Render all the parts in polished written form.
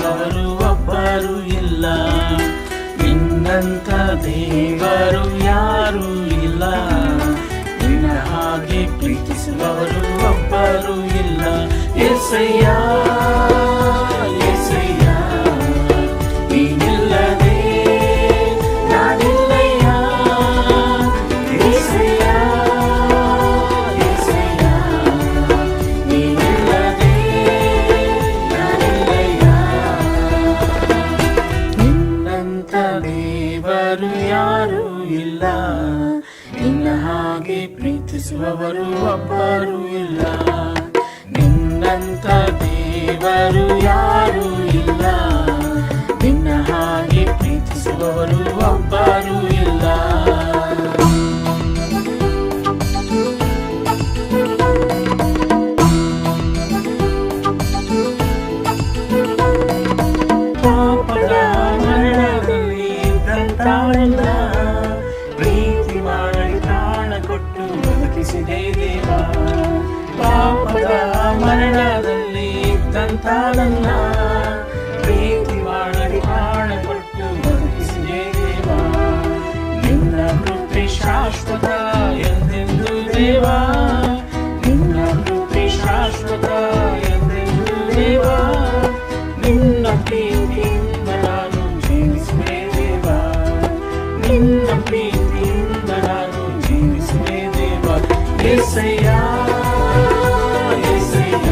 ಪ್ರೀತಿಸುವವರು ಒಬ್ಬರು ಇಲ್ಲ. ನಿನ್ನಂಥ ದೇವರು ಯಾರೂ ಇಲ್ಲ. ನಿನ್ನ ಹಾಗೆ ಪ್ರೀತಿಸುವವರು ಒಬ್ಬರು ಇಲ್ಲ. యేసయ్య యేసయ్య ನೀನಿಲ್ಲದೆ ನಾನಿಲ್ಲಯ್ಯ. యేసయ్య యేసయ్య ನೀನಿಲ್ಲದೆ ನಾನಿಲ್ಲಯ್ಯ. ನಿನ್ನಂಥ ದೇವರು ಯಾರೂ ಇಲ್ಲ. ನಿನ್ನ ಹಾಗೆ ಪ್ರೀತಿಸುವವರು ಒಬ್ಬರು ಇಲ್ಲ. ನಿನ್ನಂಥ ದೇವರು ಯಾರೂ ಇಲ್ಲ. ನಿನ್ನ ಹಾಗೆ ಪ್ರೀತಿಸುವವರು ಒಬ್ಬರು ಇಲ್ಲ. ಪಾಪದ ಮರಣದಲ್ಲಿ ಇದ್ದಂತಾಳೆಲ್ಲ ಪ್ರೀತಿ ಮಾಡಿ ಪ್ರಾಣ ಕೊಟ್ಟು ಬದುಕಿಸಿದೆ ದೇವ. ಪಾಪದ ಮರಣದಲ್ಲಿ ಇದ್ದಂತಾಳನ್ನ ಪ್ರೀತಿ ಮಾಡಿ ಪ್ರಾಣ ಕೊಟ್ಟು ಬದುಕಿಸಿದೆ ದೇವ. ನಿನ್ನ ಕೃಪೆ ಶಾಶ್ವತ ಎಂದೆಂದು ದೇವ. ನಿನ್ನ ಕೃಪೆ ಶಾಶ್ವತ ಎಂದೆಂದು ದೇವ. ನಿನ್ನ ಪ್ರೀತಿಯಿಂದ ನಾನು ಜೀವಿಸುವೆ ದೇವ. ನಿನ್ನ ಪ್ರೀತಿಯಿಂದ ನಾನು ಜೀವಿಸುವೆ ದೇವ. యేసయ్య యేసయ్య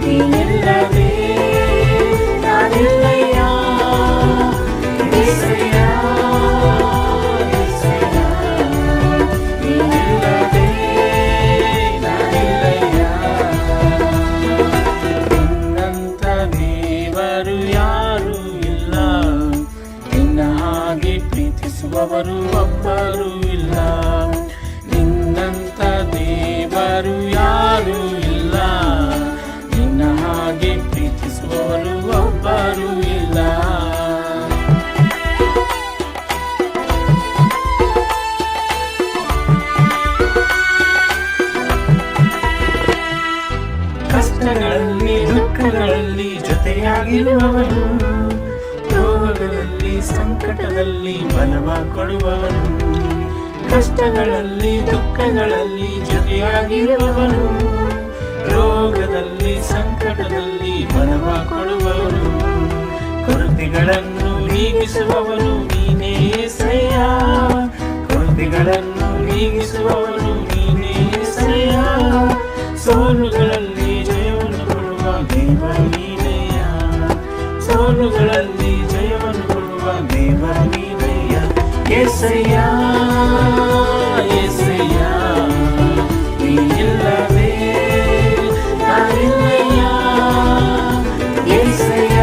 ನೀನಿಲ್ಲದೆ ನಾನಿಲ್ಲಯ್ಯ. యేసయ్య యేసయ్య ನೀನಿಲ್ಲದೆ ನಾನಿಲ್ಲಯ್ಯ. ನಿನ್ನಂಥ ದೇವರು ಯಾರೂ ಇಲ್ಲ. ನಿನ್ನ ಹಾಗೆ ಪ್ರೀತಿಸುವವರು ಒಬ್ಬರು ಇಲ್ಲ. ನಿನ್ನಂಥ ದೇವರು ಯಾರೂ ಇಲ್ಲ. ನಿನ್ನ ಹಾಗೆ ಪ್ರೀತಿಸುವವರು ಒಬ್ಬರು ಇಲ್ಲ. ಕಷ್ಟಗಳಲ್ಲಿ ದುಃಖಗಳಲ್ಲಿ ಜೊತೆಯಾಗಿರುವವನು, ರೋಗಗಳಲ್ಲಿ ಸಂಕಟದಲ್ಲಿ ಬಲವ ಕೊಡುವವನು. ಕಷ್ಟಗಳಲ್ಲಿ ದುಃಖಗಳಲ್ಲಿ ಜೊತೆಯಾಗಿರುವವನು, ರೋಗದಲ್ಲಿ ಸಂಕಟದಲ್ಲಿ ಬಲವ ಕೊಡುವವನು. ಕೊರತೆಗಳನ್ನು ನೀಗಿಸುವವನು ನೀನೇ యేసయ్య. ಕೊರತೆಗಳನ್ನು ನೀಗಿಸುವವನು ನೀನೇ యేసయ్య. ಸೋಲುಗಳಲ್ಲಿ ಜಯವನ್ನು ಕೊಡುವ ದೇವ ನೀನಯ್ಯ. ಸೋಲುಗಳಲ್ಲಿ ಜಯವನ್ನು ಕೊಡುವ ದೇವ ನೀನಯ್ಯ. యేసయ్య యేసయ్య ನೀನಿಲ್ಲದೆ ನಾನಿಲ್ಲಯ್ಯ. యేసయ్య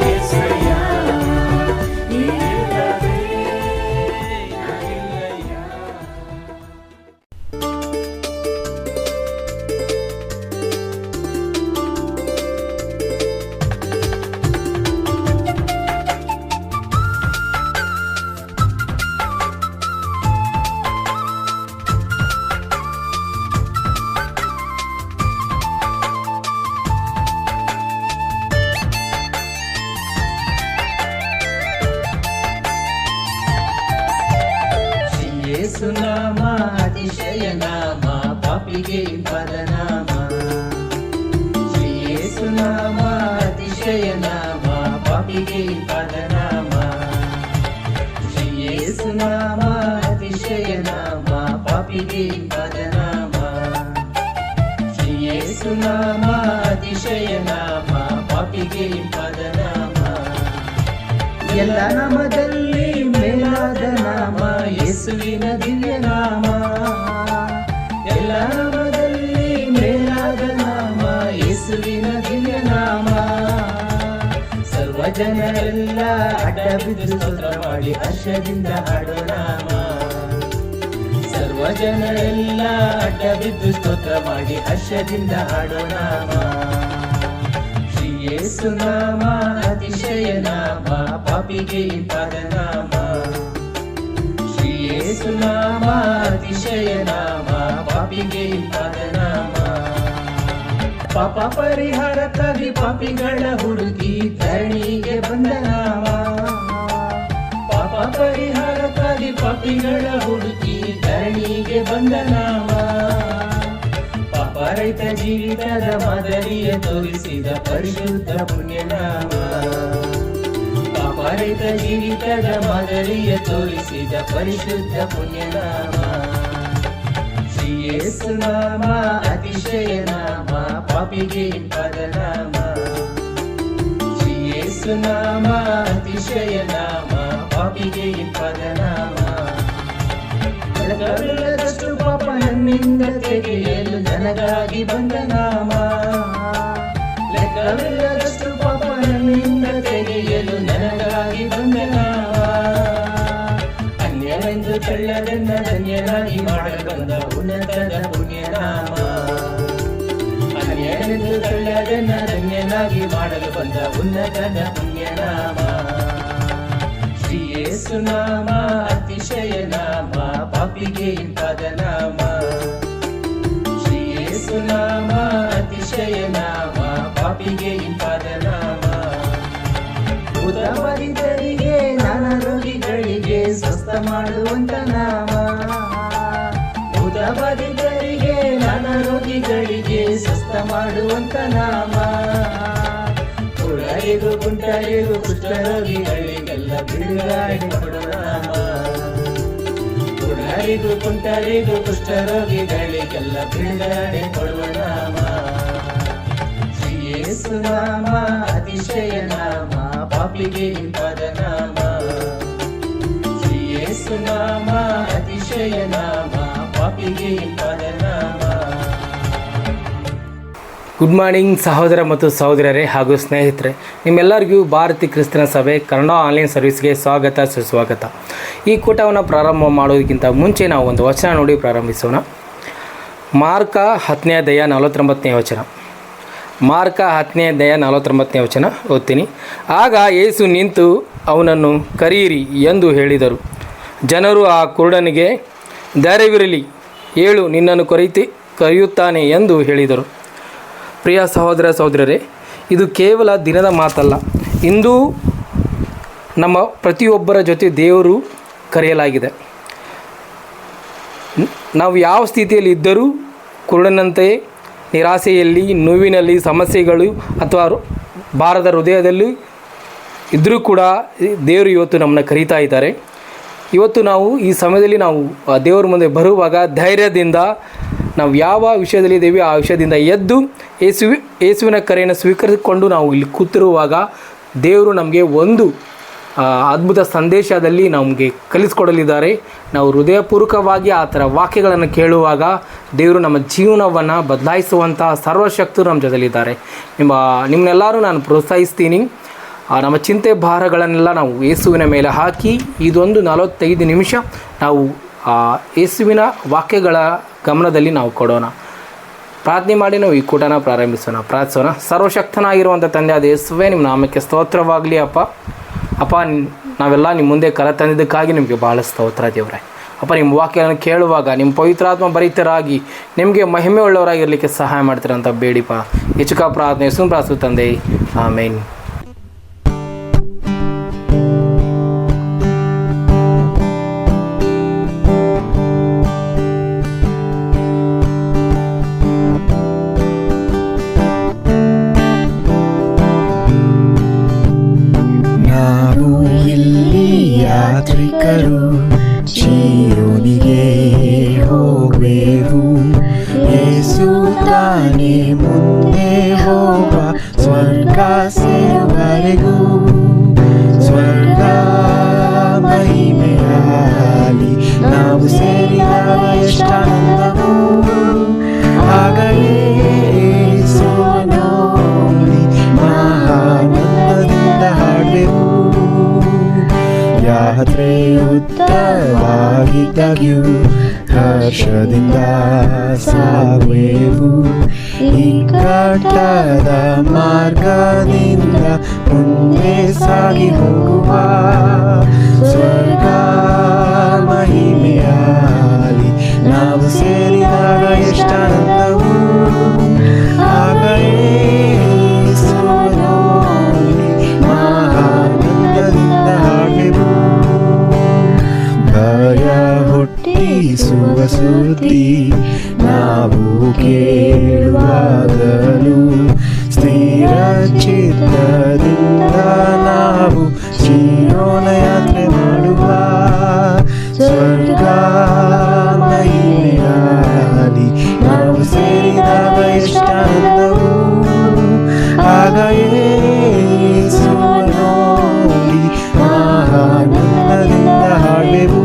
యేసయ్య ನೀನಿಲ್ಲದೆ ನಾನಿಲ್ಲಯ್ಯ. ಯೇಸುನಾಮ ಅತಿಶಯ ನಾಮ ಪಾಪಿಗೆ ಪದನಾಮ. ಶ್ರೀ ಯೇಸುನಾಮ ಅತಿಶಯ ನಾಮ ಪಾಪಿಗೆ ಪದನಾಮ. ಶ್ರೀ ಯೇಸುನಾಮ ಅತಿಶಯ ನಾಮ ಪಾಪಿಗೆ ಪದನಾಮ. ಶ್ರೀ ಯೇಸುನಾಮ ಅತಿಶಯ ನಾಮ ಪಾಪಿಗೆ ಪದನಾಮ. ಎಲ್ಲ ನಾಮದಲ್ಲಿ ಮೇಲಾದ ನಾಮ ಯೇಸುವಿನ ದಿವ್ಯ ನಾಮ. ಎಲ್ಲ ನಾಮದಲ್ಲಿ ಮೇಲಾದ ನಾಮ ಯೇಸುವಿನ ದಿವ್ಯ ನಾಮ. ಸರ್ವ ಜನರೆಲ್ಲ ಅಡ್ಡ ಬಿದ್ದು ಸ್ತೋತ್ರ ಮಾಡಿ ಹರ್ಷದಿಂದ ಹಾಡೋ ನಾಮ. ಸರ್ವ ಜನರೆಲ್ಲ ಅಡ್ಡ ಬಿದ್ದು ಸ್ತೋತ್ರ ಮಾಡಿ ಹರ್ಷದಿಂದ ಹಾಡೋ ನಾಮ. ಶ್ರೀ ಯೇಸುನಾಮ ಅತಿಶಯ ನಾಮ ಪಾಪಿಗೆ ಪದನಾಮ. ಶ್ರೀ ಯೇಸುನಾಮ ಅತಿಶಯ ನಾಮ ಪಾಪಿಗೆ ಪದನಾಮ. ಪಾಪ ಪರಿಹಾರಕ್ಕಾಗಿ ಪಾಪಿಗಳ ಹುಡುಕಿ ಧರಣಿಗೆ ಬಂದ ನಾಮ. ಪಾಪ ಪರಿಹಾರಕ್ಕಾಗಿ ಪಾಪಿಗಳ ಹುಡುಕಿ ಧರಣಿಗೆ ಬಂದ ನಾಮ. ಪಾಪ ರಹಿತ ಜೀವಿತದ ಮಾದರಿಯ ತೋರಿಸಿದ ಪರಿಶುದ್ಧ ಪುಣ್ಯನಾಮ. ಪಾಪ ರಹಿತ ಜೀವಿತದ ಮಾದರಿಯ ತೋರಿಸಿದ ಪರಿಶುದ್ಧ ಪುಣ್ಯನಾಮ. ಶ್ರೀ ಯೇಸು ನಾಮ ಅತಿಶಯ ನಾಮ, ಪಾಪಿಗೆ ಇಂಪಾದ ನಾಮ. ಶ್ರೀ ಯೇಸು ನಾಮ ಅತಿಶಯ ನಾಮ, ಪಾಪಿಗೆ ಇಂಪಾದ ನಾಮ. ಲೆಕ್ಕವಿಲ್ಲದಷ್ಟು ಪಾಪ ನನ್ನಿಂದ ತೆಗೆಯಲು ನನಗಾಗಿ ಬಂದ ನಾಮ. ಲೆಕ್ಕವಿಲ್ಲದಷ್ಟು ಪಾಪ ನನ್ನಿಂದ ತೆಗೆಯಲು ನನಗಾಗಿ ಬಂದ ನಾಮ. ಅನ್ಯವೆಂದು ಕಳ್ಳರನ್ನ ಧನ್ಯನಾಗಿ ಮಾಡಲು ಬಂದ ಉನ್ನತದ ಪುಣ್ಯನಾಮ. ಅನ್ಯವೆಂದು ಕಳ್ಳರನ್ನ ಧನ್ಯನಾಗಿ ಮಾಡಲು ಬಂದ ಉನ್ನತದ ಪುಣ್ಯನಾಮ. ಶ್ರೀ ಯೇಸು ನಾಮ ಅತಿಶಯ ನಾಮ, ಪಾಪಿಗೆ ಇಂಪಾದ ನಾಮ. ಶ್ರೀ ಯೇಸು ನಾಮ ಅತಿಶಯ ನಾಮ, ಪಾಪಿಗೆ ಇಂಪಾದ ನಾಮ. ಭೂತಬಾಧಿತರಿಗೆ ನಾನಾ ರೋಗಿಗಳಿಗೆ ಸ್ವಸ್ಥ ಮಾಡುವಂತ ನಾಮ. ಭೂತಬಾಧಿತರಿಗೆ ನಾನಾ ರೋಗಿಗಳಿಗೆ ಸ್ವಸ್ಥ ಮಾಡುವಂತ ನಾಮ. ಕುರುಡರಿಗೂ ಕುಂಟರಿಗೂ ಕುಷ್ಠರೋಗಿಗಳಿಗೆಲ್ಲ ಬಿಡುಗಡೆ ಕೊಡುವ ನಾಮ. ಕುರುಡರಿಗೂ ಕುಂಟರಿಗೂ ಕುಷ್ಠರೋಗಿಗಳಿಗೆಲ್ಲ ಬಿಡುಗಡೆ ಕೊಡುವ ನಾಮ. ಶ್ರೀ ಯೇಸು ನಾಮ ಅತಿಶಯ ನಾಮ, ಪಾಪಿಗೆ ಇಂಪಾದ ನಾಮ. ಶ್ರೀ ಯೇಸು ನಾಮ ಅತಿಶಯ ನಾಮ, ಪಾಪಿಗೆ ಇಂಪಾದ ನಾಮ. ಗುಡ್ ಮಾರ್ನಿಂಗ್ ಸಹೋದರ ಮತ್ತು ಸಹೋದರರೇ ಹಾಗೂ ಸ್ನೇಹಿತರೆ, ನಿಮ್ಮೆಲ್ಲರಿಗೂ ಭಾರತೀಯ ಕ್ರಿಸ್ತನ ಸಭೆ ಕನ್ನಡ ಆನ್ಲೈನ್ ಸರ್ವಿಸ್ಗೆ ಸ್ವಾಗತ ಸುಸ್ವಾಗತ. ಈ ಕೂಟವನ್ನು ಪ್ರಾರಂಭ ಮಾಡೋದಕ್ಕಿಂತ ಮುಂಚೆ ನಾವು ಒಂದು ವಚನ ನೋಡಿ ಪ್ರಾರಂಭಿಸೋಣ. ಮಾರ್ಕ 10ನೇ ಅಧ್ಯಾಯ 49ನೇ ವಚನ. ಮಾರ್ಕ 10ನೇ ಅಧ್ಯಾಯ 49ನೇ ವಚನ ಓದ್ತೀನಿ. ಆಗ ಯೇಸು ನಿಂತು ಅವನನ್ನು ಕರೆಯಿರಿ ಎಂದು ಹೇಳಿದರು. ಜನರು ಆ ಕುರುಡನಿಗೆ, ಧೈರ್ಯವಿರಲಿ, ಏಳು, ನಿನ್ನನ್ನು ಕರೆಯುತ್ತಾನೆ ಎಂದು ಹೇಳಿದರು. ಪ್ರಿಯ ಸಹೋದರ ಸಹೋದರರೇ, ಇದು ಕೇವಲ ದಿನದ ಮಾತಲ್ಲ. ಇಂದು ನಮ್ಮ ಪ್ರತಿಯೊಬ್ಬರ ಜೊತೆ ದೇವರು ಕರೆಯಲಾಗಿದೆ. ನಾವು ಯಾವ ಸ್ಥಿತಿಯಲ್ಲಿ ಇದ್ದರೂ, ಕುರುಡನಂತೆ ನಿರಾಸೆಯಲ್ಲಿ, ನೋವಿನಲ್ಲಿ, ಸಮಸ್ಯೆಗಳು ಅಥವಾ ಭಾರದ ಹೃದಯದಲ್ಲಿ ಇದ್ದರೂ ಕೂಡ ದೇವರು ಇವತ್ತು ನಮ್ಮನ್ನು ಕರೀತಾ ಇದ್ದಾರೆ. ಇವತ್ತು ನಾವು ಈ ಸಮಯದಲ್ಲಿ ನಾವು ದೇವರ ಮುಂದೆ ಬರುವಾಗ ಧೈರ್ಯದಿಂದ ನಾವು ಯಾವ ವಿಷಯದಲ್ಲಿ ಇದ್ದೇವೆ ಆ ವಿಷಯದಿಂದ ಎದ್ದು ಯೇಸುವಿನ ಕರೆಯನ್ನು ಸ್ವೀಕರಿಸಿಕೊಂಡು ನಾವು ಇಲ್ಲಿ ಕೂತಿರುವಾಗ ದೇವರು ನಮಗೆ ಒಂದು ಅದ್ಭುತ ಸಂದೇಶದಲ್ಲಿ ನಮಗೆ ಕಲಿಸ್ಕೊಡಲಿದ್ದಾರೆ. ನಾವು ಹೃದಯಪೂರ್ವಕವಾಗಿ ಆ ಥರ ವಾಕ್ಯಗಳನ್ನು ಕೇಳುವಾಗ ದೇವರು ನಮ್ಮ ಜೀವನವನ್ನು ಬದಲಾಯಿಸುವಂಥ ಸರ್ವಶಕ್ತರು ನಮ್ಮ ಜೊತೆಲಿದ್ದಾರೆ. ನಿಮ್ಮನ್ನೆಲ್ಲರೂ ನಾನು ಪ್ರೋತ್ಸಾಹಿಸ್ತೀನಿ. ನಮ್ಮ ಚಿಂತೆ ಭಾರಗಳನ್ನೆಲ್ಲ ನಾವು ಯೇಸುವಿನ ಮೇಲೆ ಹಾಕಿ ಇದೊಂದು 45 ನಿಮಿಷ ನಾವು ಯೇಸುವಿನ ವಾಕ್ಯಗಳ ಗಮನದಲ್ಲಿ ನಾವು ಕೊಡೋಣ. ಪ್ರಾರ್ಥನೆ ಮಾಡಿ ನಾವು ಈ ಕೂಟನ ಪ್ರಾರಂಭಿಸೋಣ. ಪ್ರಾರ್ಥಿಸೋಣ. ಸರ್ವಶಕ್ತನಾಗಿರುವಂಥ ತಂದೆ ಆದ ಯೇಸುವೇ, ನಿಮ್ಮ ನಾಮಕ್ಕೆ ಸ್ತೋತ್ರವಾಗಲಿ. ಅಪ್ಪ ನಾವೆಲ್ಲ ನಿಮ್ಮ ಮುಂದೆ ಕರೆ ತಂದಿದ್ದಕ್ಕಾಗಿ ನಿಮಗೆ ಭಾಳ ಸ್ತೋತ್ರ ದೇವರೇ. ಅಪ್ಪ, ನಿಮ್ಮ ವಾಕ್ಯಗಳನ್ನು ಕೇಳುವಾಗ ನಿಮ್ಮ ಪವಿತ್ರಾತ್ಮ ಭರಿತರಾಗಿ ನಿಮಗೆ ಮಹಿಮೆ ಉಳ್ಳವರಾಗಿರಲಿಕ್ಕೆ ಸಹಾಯ ಮಾಡ್ತೀರಂತ ಬೇಡಿಪ ಹೆಚ್ಚುಕ ಪ್ರಾರ್ಥನೆ ಸುಂಪ್ರಾಸು ತಂದೆ, ಆಮೇನ್. ಯಾತ್ರಿಕರು ಚೀಯೋನಿಗೆ ಹೋಗುವೆವು. ಯೇಸು ತಾನೇ ಮುಂದೆ ಹೋಗ ಸ್ವರ್ಗ ಸೇರುವರೆಗೂ. ಸ್ವರ್ಗ ಮಹಿಮೆಯಾಲಿ ನಾವು ಸೇರಿದಾಗ ಎಷ್ಟಾನಂದವು. ಆಗಲೇ ಯೇಸುವನ್ನು ಮಹಾನಂದದಿಂದ ಹಾಡುವೆವು. ಯಾತ್ರೆ ಉತ್ತಮವಾಗಿದ್ದಾಗ್ಯೂ ಹರ್ಷದಿಂದ ಸಾಗುವೆವು. ಇಕ್ಕಟ್ಟಾದ ಮಾರ್ಗದಿಂದ ಮುಂದೆ ಸಾಗಿ ಹೋಗುವ. ಸ್ವರ್ಗ ಮಹಿಮೆಯಾಲಿ ನಾವು ಸೇರಿದಾಗ ಎಷ್ಟಾನಂದವು. ಆಗಲೇ ಕಂಡಾಗ ಎಷ್ಟಾನಂದವು ಆಗ ಯೇಸುವ ನೋಡಿ ಮಹಾನಂದದಿಂದ ಹಾಡೆವು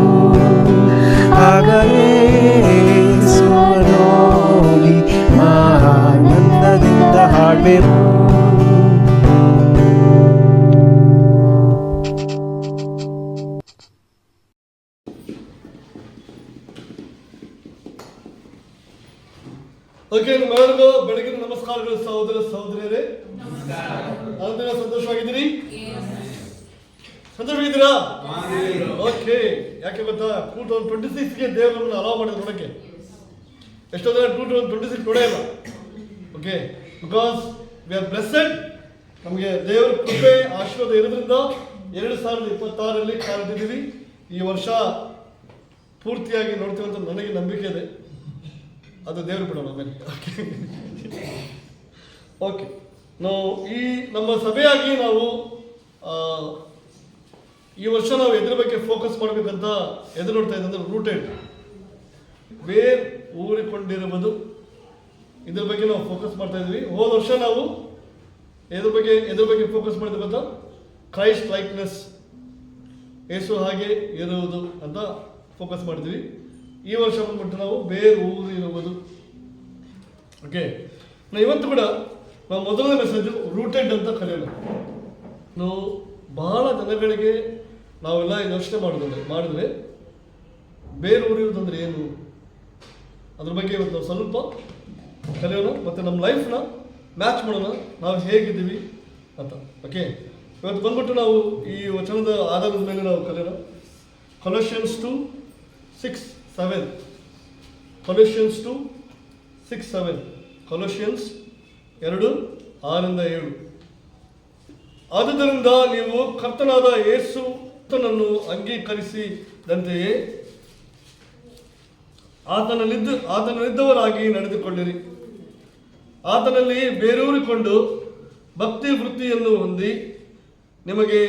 ಆಗ ಯೇಸುವ ನೋಡಿ ಮಹಾನಂದದಿಂದ ಹಾಡೆವು. ಓಕೆ, ನಿಮ್ಮೆಲ್ಲರಿಗೂ ಬೆಳಗಿನ ನಮಸ್ಕಾರಗಳು ಸಹೋದರ ಸಹೋದರಿಯರೇ. ಆನಂದ ಸಂತೋಷವಾಗಿದ್ದೀರಿ? ಸಂತೋಷವಾಗಿದ್ದೀರಾ? ಓಕೆ. ಯಾಕೆ ಗೊತ್ತಾ, 2026ಗೆ ದೇವರು ನಮ್ಮನ್ನು ಅಲೋ ಮಾಡಿದ್ರು ನೋಡೋಕ್ಕೆ. ಎಷ್ಟೋ ಜನ 2026 ನೋಡೇ ಇಲ್ಲ. Okay, because we are blessed. ನಮಗೆ ದೇವರ ಕೃಪೆ ಆಶೀರ್ವಾದ ಇರೋದ್ರಿಂದ 2026ರಲ್ಲಿ ಕಾಲಿಟ್ಟಿದ್ದೀವಿ. ಈ ವರ್ಷ ಪೂರ್ತಿಯಾಗಿ ನೋಡ್ತೀವಿ ಅಂತ ನನಗೆ ನಂಬಿಕೆ ಇದೆ. ಅದು ದೇವರು ಬಿಡೋಣ ಆಮೇಲೆ. ಓಕೆ, ನಾವು ಈ ನಮ್ಮ ಸಭೆಯಾಗಿ ನಾವು ಈ ವರ್ಷ ನಾವು ಎದ್ರ ಬಗ್ಗೆ ಫೋಕಸ್ ಮಾಡಬೇಕಂತ ಎದುರು ನೋಡ್ತಾ ಇದ್ದಂದ್ರೆ ರೂಟೆಡ್, ಬೇರ್ ಊರಿಕೊಂಡಿರುವುದು. ಇದ್ರ ಬಗ್ಗೆ ನಾವು ಫೋಕಸ್ ಮಾಡ್ತಾ ಇದ್ವಿ. ಹೋದ ವರ್ಷ ನಾವು ಎದ್ರ ಬಗ್ಗೆ ಫೋಕಸ್ ಮಾಡಿದ್ವಿ ಅಂತ, ಕ್ರೈಸ್ಟ್ ಲೈಕ್ನೆಸ್, ಯೇಸು ಹಾಗೆ ಇರುವುದು ಅಂತ ಫೋಕಸ್ ಮಾಡಿದ್ವಿ. ಈ ವರ್ಷ ಬಂದ್ಬಿಟ್ಟು ನಾವು ಬೇರೆ ಊರು ಇರುವುದು. ಓಕೆ, ನಾವು ಇವತ್ತು ಕೂಡ ನಾವು ಮೊದಲನೇ ಮೆಸೇಜ್ ರೂಟೆಡ್ ಅಂತ ಕರೆಯೋಣ. ನಾವು ಬಹಳ ಜನಗಳಿಗೆ ನಾವೆಲ್ಲ ಯೋಚನೆ ಮಾಡಿದ್ರೆ ಬೇರೆ ಊರಿರೋದಂದ್ರೆ ಏನು, ಅದ್ರ ಬಗ್ಗೆ ಇವತ್ತು ನಾವು ಸ್ವಲ್ಪ ಕಲಿಯೋಣ ಮತ್ತು ನಮ್ಮ ಲೈಫ್ನ ಮ್ಯಾಚ್ ಮಾಡೋಣ, ನಾವು ಹೇಗಿದ್ದೀವಿ ಅಂತ. ಓಕೆ, ಇವತ್ತು ಬಂದ್ಬಿಟ್ಟು ನಾವು ಈ ವಚನದ ಆಧಾರದ ಮೇಲೆ ನಾವು ಕಲಿಯೋಣ. ಕೊಲೊಸಿಯನ್ಸ್ 2:6-7. ಕೊಲೊಸಿಯನ್ಸ್ 2:6-7. ಕೊಲೊಸಿಯನ್ಸ್ 2:6-7. ಆದುದರಿಂದ ನೀವು ಕರ್ತನಾದ ಯೇಸುವನ್ನು ಅಂಗೀಕರಿಸಿದಂತೆಯೇ ಆತನಲ್ಲಿದ್ದವರಾಗಿ ನಡೆದುಕೊಳ್ಳಿರಿ. ಆತನಲ್ಲಿ ಬೇರೂರಿಕೊಂಡು ಭಕ್ತಿ ವೃತ್ತಿಯನ್ನು ಹೊಂದಿ ನಿಮಗೆ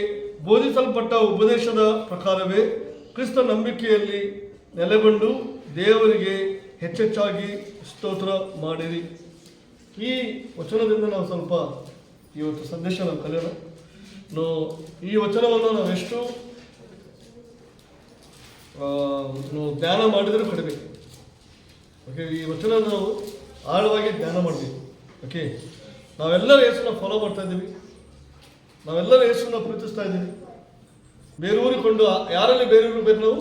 ಬೋಧಿಸಲ್ಪಟ್ಟ ಉಪದೇಶದ ಪ್ರಕಾರವೇ ಕ್ರಿಸ್ತ ನಂಬಿಕೆಯಲ್ಲಿ ನೆಲೆಗೊಂಡು ದೇವರಿಗೆ ಹೆಚ್ಚೆಚ್ಚಾಗಿ ಸ್ತೋತ್ರ ಮಾಡಿರಿ. ಈ ವಚನದಿಂದ ನಾವು ಸ್ವಲ್ಪ ಇವತ್ತು ಸಂದೇಶ ನಾವು ಕಲಿಯೋಣ. ಈ ವಚನವನ್ನು ನಾವೆಷ್ಟು ಧ್ಯಾನ ಮಾಡಿದರೂ ಕಡಿಮೆ. ಓಕೆ, ಈ ವಚನ ನಾವು ಆಳವಾಗಿ ಧ್ಯಾನ ಮಾಡಬೇಕು. ಓಕೆ, ನಾವೆಲ್ಲರೂ ಯೇಸುನ ಫಾಲೋ ಮಾಡ್ತಾ ಇದ್ದೀವಿ, ನಾವೆಲ್ಲರೂ ಯೇಸುನ ಪ್ರೀತಿಸ್ತಾ ಇದ್ದೀವಿ. ಬೇರೂರಿಕೊಂಡು, ಯಾರಲ್ಲಿ ಬೇರೂರಬೇಕು? ನಾವು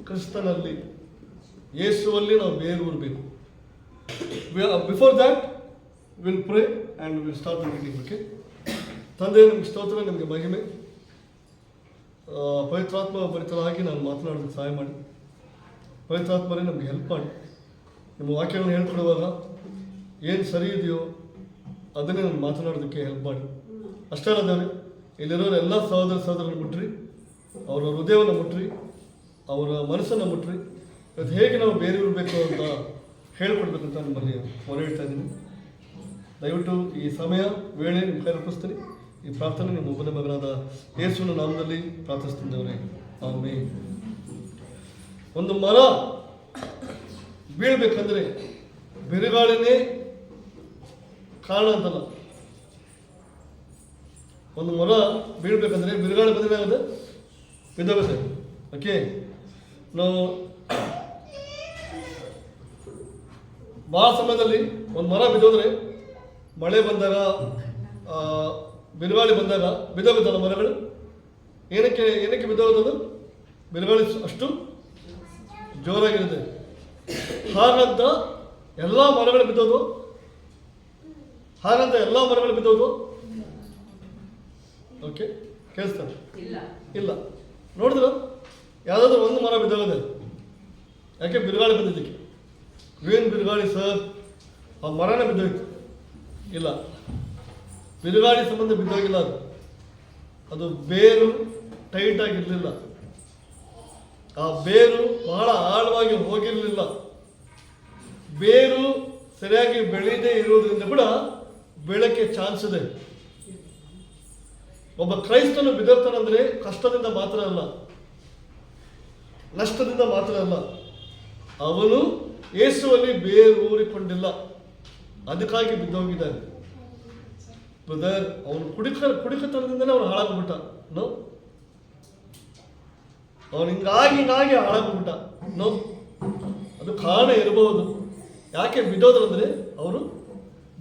ಕ್ರಿಸ್ತನಲ್ಲಿ, ಯೇಸುವಲ್ಲಿ ನಾವು ಬೇರೂರಬೇಕು. Before that will pray and will start the meeting. Okay, ತಂದೆ ನಿಮ್ಗೆ ಸ್ತೋತ್ರ, ನಿಮಗೆ ಮಹಿಮೆ. ಪವಿತ್ರಾತ್ಮ ಭರಿತರಾಗಿ ನಾನು ಮಾತನಾಡೋದಕ್ಕೆ ಸಹಾಯ ಮಾಡಿ. ಪವಿತ್ರಾತ್ಮರೇ ನಮಗೆ ಹೆಲ್ಪ್ ಮಾಡಿ. ನಿಮ್ಮ ವಾಕ್ಯಗಳನ್ನು ಹೇಳ್ಕೊಡುವಾಗ ಏನು ಸರಿ ಇದೆಯೋ ಅದನ್ನೇ ನಾನು ಮಾತನಾಡೋದಕ್ಕೆ ಹೆಲ್ಪ್ ಮಾಡಿ. ಅಷ್ಟೇ ಅಲ್ಲದವ್ರೆ, ಇಲ್ಲಿರೋರು ಎಲ್ಲ ಸಹೋದರನ್ನು ಮುಟ್ರಿ, ಅವರ ಹೃದಯವನ್ನು ಮುಟ್ರಿ, ಅವರ ಮನಸ್ಸನ್ನು ಮುಟ್ರಿ. ಇವತ್ತು ಹೇಗೆ ನಾವು ಬೇರೆ ಇರಬೇಕು ಅಂತ ಹೇಳ್ಕೊಡ್ಬೇಕಂತ ನಿಮ್ಮಲ್ಲಿ ಮೊರೆ ಇಡ್ತಾ ಇದ್ದೀನಿ. ದಯವಿಟ್ಟು ಈ ಸಮಯ ವೇಳೆ ನಿಮ್ಮ ಕೈ ಅರ್ಪಿಸ್ತೀನಿ. ಈ ಪ್ರಾರ್ಥನೆ ನಿಮ್ಮ ಒಬ್ಬನೇ ಮಗನಾದ ಯೇಸುವಿನ ನಾಮದಲ್ಲಿ ಪ್ರಾರ್ಥಿಸ್ತಿದ್ದೇವೆ, ಆಮೆನ್. ಒಂದು ಮರ ಬೀಳ್ಬೇಕಂದ್ರೆ ಬಿರುಗಾಳಿನೇ ಕಾರಣ ಅಂತಲ್ಲ. ಒಂದು ಮರ ಬೀಳ್ಬೇಕಂದ್ರೆ ಬಿರುಗಾಳಿ ಬಂದರೆ ಆಗುತ್ತೆ, ಬಿದ್ದೋಗುತ್ತೆ. ಓಕೆ, ನಾವು ಭಾಳ ಸಮಯದಲ್ಲಿ ಒಂದು ಮರ ಬಿದ್ದೋದ್ರೆ, ಮಳೆ ಬಂದಾಗ, ಬಿರುಗಾಳಿ ಬಂದಾಗ ಬಿದ್ದೋಗುತ್ತಲ್ಲ ಮರಗಳು. ಏನಕ್ಕೆ ಬಿದ್ದೋಗುತ್ತದು? ಬಿರುಗಾಳಿ ಅಷ್ಟು ಜೋರಾಗಿರುತ್ತೆ. ಹಾಗಂತ ಎಲ್ಲ ಮರಗಳು ಬಿದ್ದೋದು? ಓಕೆ, ಕೇಳಿಸ್ತಾರೆ? ಇಲ್ಲ. ನೋಡಿದ್ರು ಯಾವುದಾದ್ರೂ ಒಂದು ಮರ ಬಿದ್ದೋಗಿದೆ, ಯಾಕೆ? ಬಿರುಗಾಳಿ ಬಂದಿದ್ದಕ್ಕೆ. ಏನು ಬಿರುಗಾಳಿ ಸರ್, ಆ ಮರನೇ ಬಿದ್ದೋಯ್ತು? ಇಲ್ಲ, ಬಿರುಗಾಳಿ ಸಂಬಂಧ ಬಿದ್ದೋಗಿಲ್ಲ. ಅದು ಬೇರು ಟೈಟ್ ಆಗಿರಲಿಲ್ಲ, ಆ ಬೇರು ಬಹಳ ಆಳವಾಗಿ ಹೋಗಿರಲಿಲ್ಲ. ಬೇರು ಸರಿಯಾಗಿ ಬೆಳೀದೇ ಇರೋದ್ರಿಂದ ಕೂಡ ಬೆಳಕ್ಕೆ ಚಾನ್ಸ್ ಇದೆ. ಒಬ್ಬ ಕ್ರೈಸ್ತನು ಬಿದ್ದೋಗ್ತಾನಂದ್ರೆ ಕಷ್ಟದಿಂದ ಮಾತ್ರ ಅಲ್ಲ, ನಷ್ಟದಿಂದ ಮಾತ್ರ ಅಲ್ಲ, ಅವನು ಯೇಸುವಲ್ಲಿ ಬೇರು ಊರಿಕೊಂಡಿಲ್ಲ, ಅದಕ್ಕಾಗಿ ಬಿದ್ದೋಗಿದ್ದಾನೆ. ಬ್ರದರ್, ಅವನು ಕುಡಿಕತನದಿಂದಲೇ ಅವನು ಹಾಳಾಗ್ಬಿಟ್ಟ. ನೋ, ಅವನು ಹಿಂಗಾಗಿ ಹಾಳಾಗ್ಬಿಟ್ಟ. ನೋ, ಅದು ಕಾರಣ ಇರಬಹುದು. ಯಾಕೆ ಬಿದ್ದೋದ್ರಂದ್ರೆ ಅವರು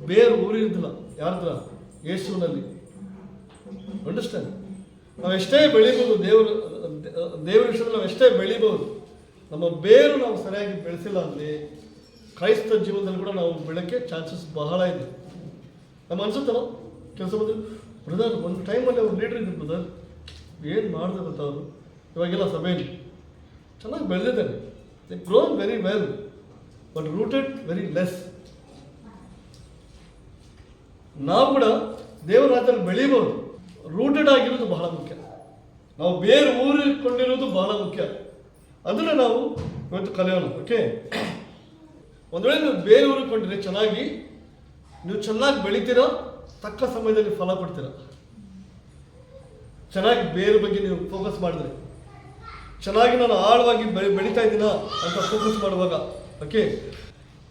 ಬೇರು ಊರಿರ್ದಿಲ್ಲ. ಯಾರ್ದ್ರ? ಯೇಸುವಿನಲ್ಲಿ. ಅಂಡರ್ಸ್ಟ್ಯಾಂಡ್? ನಾವು ಎಷ್ಟೇ ಬೆಳಿಬೋದು, ದೇವರ ವಿಷಯದಲ್ಲಿ ನಾವು ಎಷ್ಟೇ ಬೆಳಿಬೋದು, ನಮ್ಮ ಬೇರು ನಾವು ಸರಿಯಾಗಿ ಬೆಳೆಸಿಲ್ಲ ಅಂದರೆ ಕ್ರೈಸ್ತ ಜೀವನದಲ್ಲಿ ಕೂಡ ನಾವು ಬೆಳಕ್ಕೆ ಚಾನ್ಸಸ್ ಬಹಳ ಇದೆ. ನಮ್ಗೆ ಅನ್ಸುತ್ತಲ್ಲ, ಕೆಲಸ ಬಂದರೆ ಬ್ರದರ್ ಒಂದು ಟೈಮಲ್ಲಿ ಅವ್ರು ಲೀಡ್ರ್ ಇದ್ರು ಬ್ರದರ್, ಏನು ಮಾಡಿದೆ ಗೊತ್ತ ಅವರು, ಇವಾಗೆಲ್ಲ ಸಭೆಯಲ್ಲಿ ಚೆನ್ನಾಗಿ ಬೆಳೆದಿದ್ದಾರೆ. They grown very well, but rooted very less. ನಾವು ಕೂಡ ದೇವರ ರಾಜ್ಯದಲ್ಲಿ ಬೆಳಿಬೋದು, ರೂಟೆಡ್ ಆಗಿರೋದು ಬಹಳ ಮುಖ್ಯ. ನಾವು ಬೇರೆ ಊರಿಕೊಂಡಿರೋದು ಬಹಳ ಮುಖ್ಯ. ಅದನ್ನು ನಾವು ಇವತ್ತು ಕಲಿಯೋಣ. ಓಕೆ, ಒಂದು ವೇಳೆ ನೀವು ಬೇರೆ ಊರಿಕೊಂಡಿದ್ರೆ ನೀವು ಚೆನ್ನಾಗಿ ಬೆಳಿತೀರಾ, ತಕ್ಕ ಸಮಯದಲ್ಲಿ ಫಲ ಕೊಡ್ತೀರಾ. ಚೆನ್ನಾಗಿ ಬೇರೆ ಬಗ್ಗೆ ನೀವು ಫೋಕಸ್ ಮಾಡಿದ್ರೆ, ಚೆನ್ನಾಗಿ ನಾನು ಆಳವಾಗಿ ಬೆಳೀತಾ ಇದ್ದೀನ ಅಂತ ಫೋಕಸ್ ಮಾಡುವಾಗ. ಓಕೆ,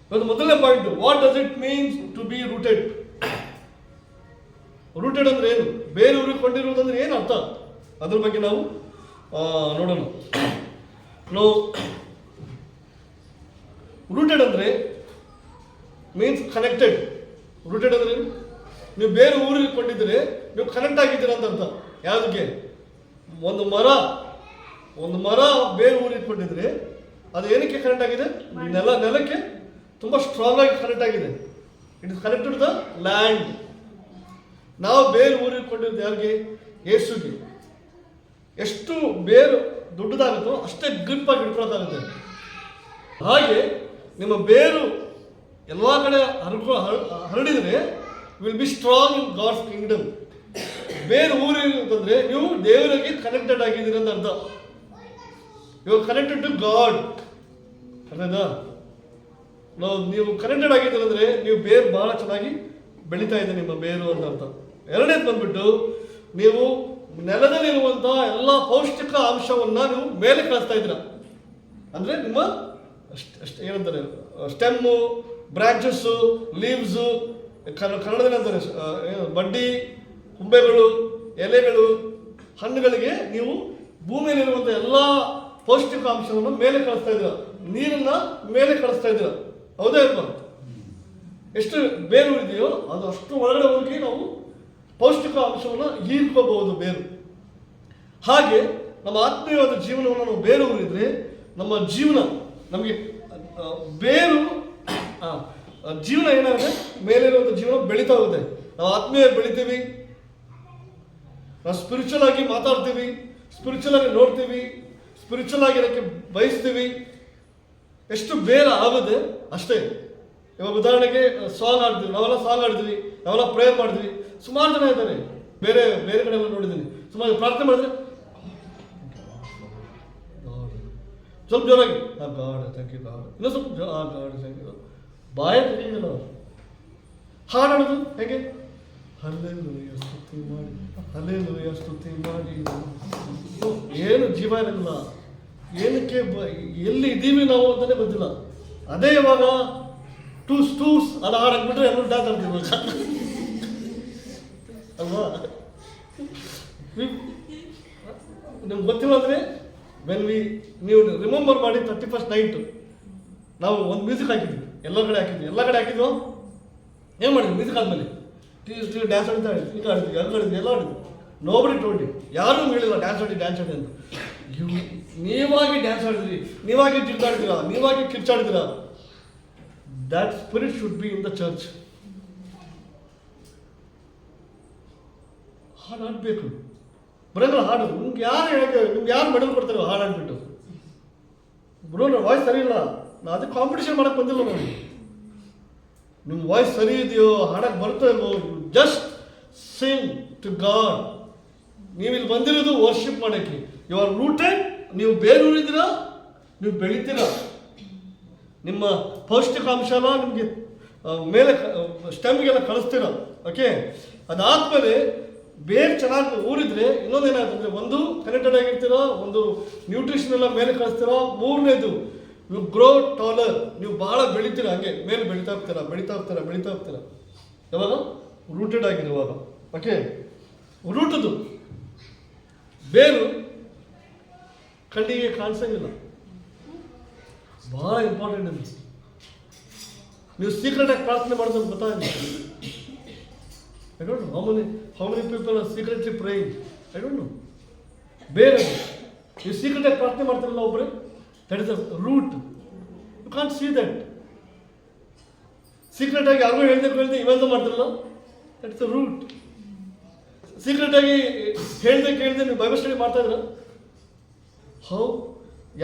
ಇವತ್ತು ಮೊದಲನೇ point, what does it means to be rooted? Rooted ಅಂದ್ರೆ ಏನು? ಬೇರೆ ಊರಿಕೊಂಡಿರುವುದಂದ್ರೆ ಏನು ಅರ್ಥ? ಅದ್ರ ಬಗ್ಗೆ ನಾವು ನೋಡೋಣ. ರೂಟೆಡ್ ಅಂದ್ರೆ ಮೀನ್ಸ್ ಕನೆಕ್ಟೆಡ್. ರೂಟೆಡ್ ಅಂದ್ರೆ ನೀವು ಬೇರೆ ಊರಿಗೆ ಕೊಂಡಿದ್ರೆ ನೀವು ಕನೆಕ್ಟ್ ಆಗಿದ್ದೀರಾ ಅಂತ ಅರ್ಥ. ಯಾವುದಕ್ಕೆ? ಒಂದು ಮರ ಬೇರೆ ಊರಿಗೆ ಇಟ್ಕೊಂಡಿದ್ರೆ ಅದು ಏನಕ್ಕೆ ಕನೆಕ್ಟ್ ಆಗಿದೆ? ನೆಲಕ್ಕೆ ತುಂಬ ಸ್ಟ್ರಾಂಗ್ ಆಗಿ ಕನೆಕ್ಟ್ ಆಗಿದೆ. It is connected the land. ನಾವು ಬೇರೆ ಊರಿಗೆ ಇಟ್ಕೊಂಡಿರೋದು ಯಾರಿಗೆ? ಯೇಸುಗೆ. ಎಷ್ಟು ಬೇರು ದೊಡ್ಡದಾಗುತ್ತೋ ಅಷ್ಟೇ ಗ್ರಿಪ್ಪಾಗಿ ಹಿಡ್ಕೊಳ್ಳೋಕ್ಕಾಗುತ್ತೆ. ಹಾಗೆ ನಿಮ್ಮ ಬೇರು ಎಲ್ಲ ಕಡೆ ಹರಡಿದರೆ will be strong in God's kingdom. ಬೇರೆ ಊರಿಗೆ ಅಂತಂದ್ರೆ ನೀವು ದೇವರಿಗೆ ಕನೆಕ್ಟೆಡ್ ಆಗಿದ್ದೀರಿ ಅಂತ ಅರ್ಥ. You are connected to God. ಅರ್ಥನಾ? ನೀವು ಕನೆಕ್ಟೆಡ್ ಆಗಿದ್ದೀರಿ ಅಂದ್ರೆ ನೀವು ಬೇರು ಬಹಳ ಚೆನ್ನಾಗಿ ಬೆಳೀತಾ ಇದೆ ನಿಮ್ಮ ಬೇರು ಅಂತ ಅರ್ಥ. ಎರಡನೇದು ಬಂದ್ಬಿಟ್ಟು ನೀವು ನೆಲದಲ್ಲಿರುವಂತಹ ಎಲ್ಲ ಪೌಷ್ಟಿಕ ಅಂಶವನ್ನ ನೀವು ಮೇಲೆ ಕಳಿಸ್ತಾ ಇದ್ದೀರ. ಅಂದ್ರೆ ನಿಮ್ಮ ಏನಂತಾರೆ, ಸ್ಟೆಮ್ಮು, ಬ್ರಾಂಚಸ್ಸು, ಲೀವ್ಸು, ಕನ್ನಡದಲ್ಲಿ ಅಂತಾರೆ ಬಡ್ಡಿ, ಕೊಂಬೆಗಳು, ಎಲೆಗಳು, ಹಣ್ಣುಗಳಿಗೆ ನೀವು ಭೂಮಿಯಲ್ಲಿರುವಂಥ ಎಲ್ಲ ಪೌಷ್ಟಿಕ ಅಂಶವನ್ನು ಮೇಲೆ ಕಳಿಸ್ತಾ ಇದ್ದೀರ. ನೀರನ್ನ ಮೇಲೆ ಕಳಿಸ್ತಾ ಇದ್ದೀರ. ಹೌದಾ ಇಲ್ವಾ? ಎಷ್ಟು ಬೇರು ಇದೆಯೋ ಅದು ಅಷ್ಟು ಒಳಗಡೆ ಹೋಗಿ ನಾವು ಪೌಷ್ಟಿಕ ಅಂಶವನ್ನು ಹೀರ್ಕೋಬಹುದು ಬೇರು. ಹಾಗೆ ನಮ್ಮ ಆತ್ಮೀಯವಾದ ಜೀವನವನ್ನು ನಾವು ಬೇರು ಊರಿದ್ರೆ ನಮ್ಮ ಜೀವನ ನಮಗೆ ಬೇರು ಜೀವನ ಏನಾಗುತ್ತೆ, ಮೇಲಿರುವಂಥ ಜೀವನ ಬೆಳೀತಾ ಹೋಗುತ್ತೆ. ನಾವು ಆತ್ಮೀಯ ಬೆಳಿತೀವಿ, ನಾವು ಸ್ಪಿರಿಚುವಲ್ ಆಗಿ ಮಾತಾಡ್ತೀವಿ, ಸ್ಪಿರಿಚುವಲ್ ಆಗಿ ನೋಡ್ತೀವಿ, ಸ್ಪಿರಿಚುವಲ್ ಆಗಿ ಇರೋಕ್ಕೆ ಬಯಸ್ತೀವಿ. ಎಷ್ಟು ಬೇರೆ ಆಗುತ್ತೆ ಅಷ್ಟೇ. ಇವಾಗ ಉದಾಹರಣೆಗೆ ಸಾಂಗ್ ಆಡ್ತೀವಿ, ನಾವೆಲ್ಲ ಸಾಂಗ್ ಆಡಿದ್ವಿ, ನಾವೆಲ್ಲ ಪ್ರೇಯರ್ ಮಾಡಿದ್ವಿ. ಸುಮಾರು ಜನ ಇದ್ದಾರೆ, ಬೇರೆ ಕಡೆ ಎಲ್ಲ ನೋಡಿದ್ದೀನಿ, ಸುಮಾರು ಪ್ರಾರ್ಥನೆ ಮಾಡಿದ್ರೆ ಸ್ವಲ್ಪ ಜೋರಾಗಿ ಗಾಡ್ ಥ್ಯಾಂಕ್ ಯು ಗಾಡ್, ಇನ್ನೂ ಸ್ವಲ್ಪ ಗಾಡ್ ಥ್ಯಾಂಕ್ ಯು, ಬಾಯ ತೆಗೆದಿಲ್ಲ. ಹಾಡೋದು ಹೇಗೆ? ಹಲ್ಲೆಲೂಯ ಸ್ತುತಿ ಮಾಡಿ, ಹಲ್ಲೆಲೂಯ ಸ್ತುತಿ ಮಾಡಿ. ಏನು ಜೀವ ಇರಲಿಲ್ಲ, ಏನಕ್ಕೆ ಎಲ್ಲಿ ಇದ್ದೀವಿ ನಾವು ಅಂತಲೇ ಗೊತ್ತಿಲ್ಲ. ಅದೇ ಇವಾಗ ಟೂಸ್ ಅದು ಹಾಡಾಕ್ಬಿಟ್ರೆ ಎಲ್ಲರೂ ಡ್ಯಾನ್ಸ್ ಆಡ್ತೀವಿ ಅಲ್ವಾ? ನಿಮ್ಗೆ ಗೊತ್ತಿಲ್ಲ ಅಂದರೆ ನೀವು ರಿಮೆಂಬರ್ ಮಾಡಿ 31st ನೈಟ್ ನಾವು ಒಂದು ಮ್ಯೂಸಿಕ್ ಹಾಕಿದ್ವಿ, ಎಲ್ಲ ಕಡೆ ಹಾಕಿದ್ವು. ಏನು ಮಾಡಿದ್ವಿ? ಮ್ಯೂಸಿಕ್ ಆದಮೇಲೆ ಡ್ಯಾನ್ಸ್ ಆಡ್ತಾ ಇದ್ವಿ, ಈಗ ಆಡಿದ್ವಿ, ಎಲ್ಲ ಆಡಿದ್ವಿ. ನೋಬಡಿ ಟೋಲ್ಡ್, ಯಾರೂ ಹೇಳಿಲ್ಲ ಡ್ಯಾನ್ಸ್ ಆಡಿ ಅಂತ. ನೀವಾಗಿ ಡ್ಯಾನ್ಸ್ ಆಡಿದ್ರಿ, ನೀವಾಗಿ ಜಿದ್ದಾಡಿದ್ದೀರಾ, ನೀವಾಗಿ ಕಿರ್ಚಾಡಿದ್ದೀರಾ. That spirit should be in the church. ಹಾಡು ಆಡಬೇಕು, ಬರೋಲ್ಲ ಹಾಡು. ನಿಮ್ಗೆ ಯಾರು ಮೆಡಲ್ ಕೊಡ್ತಾರೆ ಹಾಡು ಆಡ್ಬಿಟ್ಟು? ಬ್ರೋ ನನ್ನ ವಾಯ್ಸ್ ಸರಿ ಇಲ್ಲ, ನಾನು ಅದಕ್ಕೆ ಕಾಂಪಿಟೇಷನ್ ಮಾಡಕ್ಕೆ ಬಂದಿಲ್ಲ. ನೋಡಿ ನಿಮ್ಮ ವಾಯ್ಸ್ ಸರಿ ಇದೆಯೋ, ಹಾಡಕ್ಕೆ ಬರ್ತಾ ಇಲ್ವೋ, ಜಸ್ಟ್ ಸಿಂಗ್ ಟು ಗಾಡ್. ನೀವಿಲ್ಲಿ ಬಂದಿರೋದು ವರ್ಷಿಪ್ ಮಾಡೋಕ್ಕೆ. You are rooted. ನೀವು ಬೇರೂರಿದ್ದೀರಾ, ನೀವು ಬೆಳಿತೀರಾ. ನಿಮ್ಮ ಪೌಷ್ಟಿಕಾಂಶನ ನಿಮಗೆ ಮೇಲೆ ಸ್ಟೆಮ್ಗೆಲ್ಲ ಕಳಿಸ್ತೀರ. ಓಕೆ, ಅದಾದಮೇಲೆ ಬೇರೆ ಚೆನ್ನಾಗಿ ಊರಿದ್ರೆ ಇನ್ನೊಂದೇನಾಗ್ತದೆ, ಒಂದು ಕನೆಕ್ಟೆಡ್ ಆಗಿರ್ತೀರ, ಒಂದು ನ್ಯೂಟ್ರಿಷನ್ ಎಲ್ಲ ಮೇಲೆ ಕಳಿಸ್ತೀರ. ಮೂರನೇದು ಯು ಗ್ರೋ ಟಾಲರ್, ನೀವು ಭಾಳ ಬೆಳಿತೀರ, ಹಂಗೆ ಮೇಲೆ ಬೆಳೀತಾ ಹೋಗ್ತೀರಾ. ಯಾವಾಗ ರೂಟೆಡ್ ಆಗಿರುವಾಗ. ಓಕೆ, ರೂಟದು ಬೇರು ಕಣ್ಣಿಗೆ ಕಾಣಿಸಂಗಿಲ್ಲ, ಭಾಳ ಇಂಪಾರ್ಟೆಂಟ್ ಅದು. ನೀವು ಸೀಕ್ರೆಟಾಗಿ ಪ್ರಾರ್ಥನೆ ಮಾಡೋದು ಗೊತ್ತಾಗಿಲ್ಲ. I don't know how many people are secretly praying. I don't know. ಬೇರೆ ನೀವು ಸೀಕ್ರೆಟಾಗಿ ಪ್ರಾರ್ಥನೆ ಮಾಡ್ತಾರಲ್ಲ ಒಬ್ಬರೇ, that is a root. You can't see that. ಸೀಕ್ರೆಟಾಗಿ ಯಾರಿಗೂ ಹೇಳ್ದೆ ಇವೆಲ್ಲ ಮಾಡ್ತಾರಲ್ಲ, ದಟ್ ಇಸ್ ಅ ರೂಟ್. ಸೀಕ್ರೆಟಾಗಿ ಹೇಳ್ದೆ ನೀವು ಬೈಬಲ್ ಸ್ಟಡಿ ಮಾಡ್ತಾ ಇದ್ರ,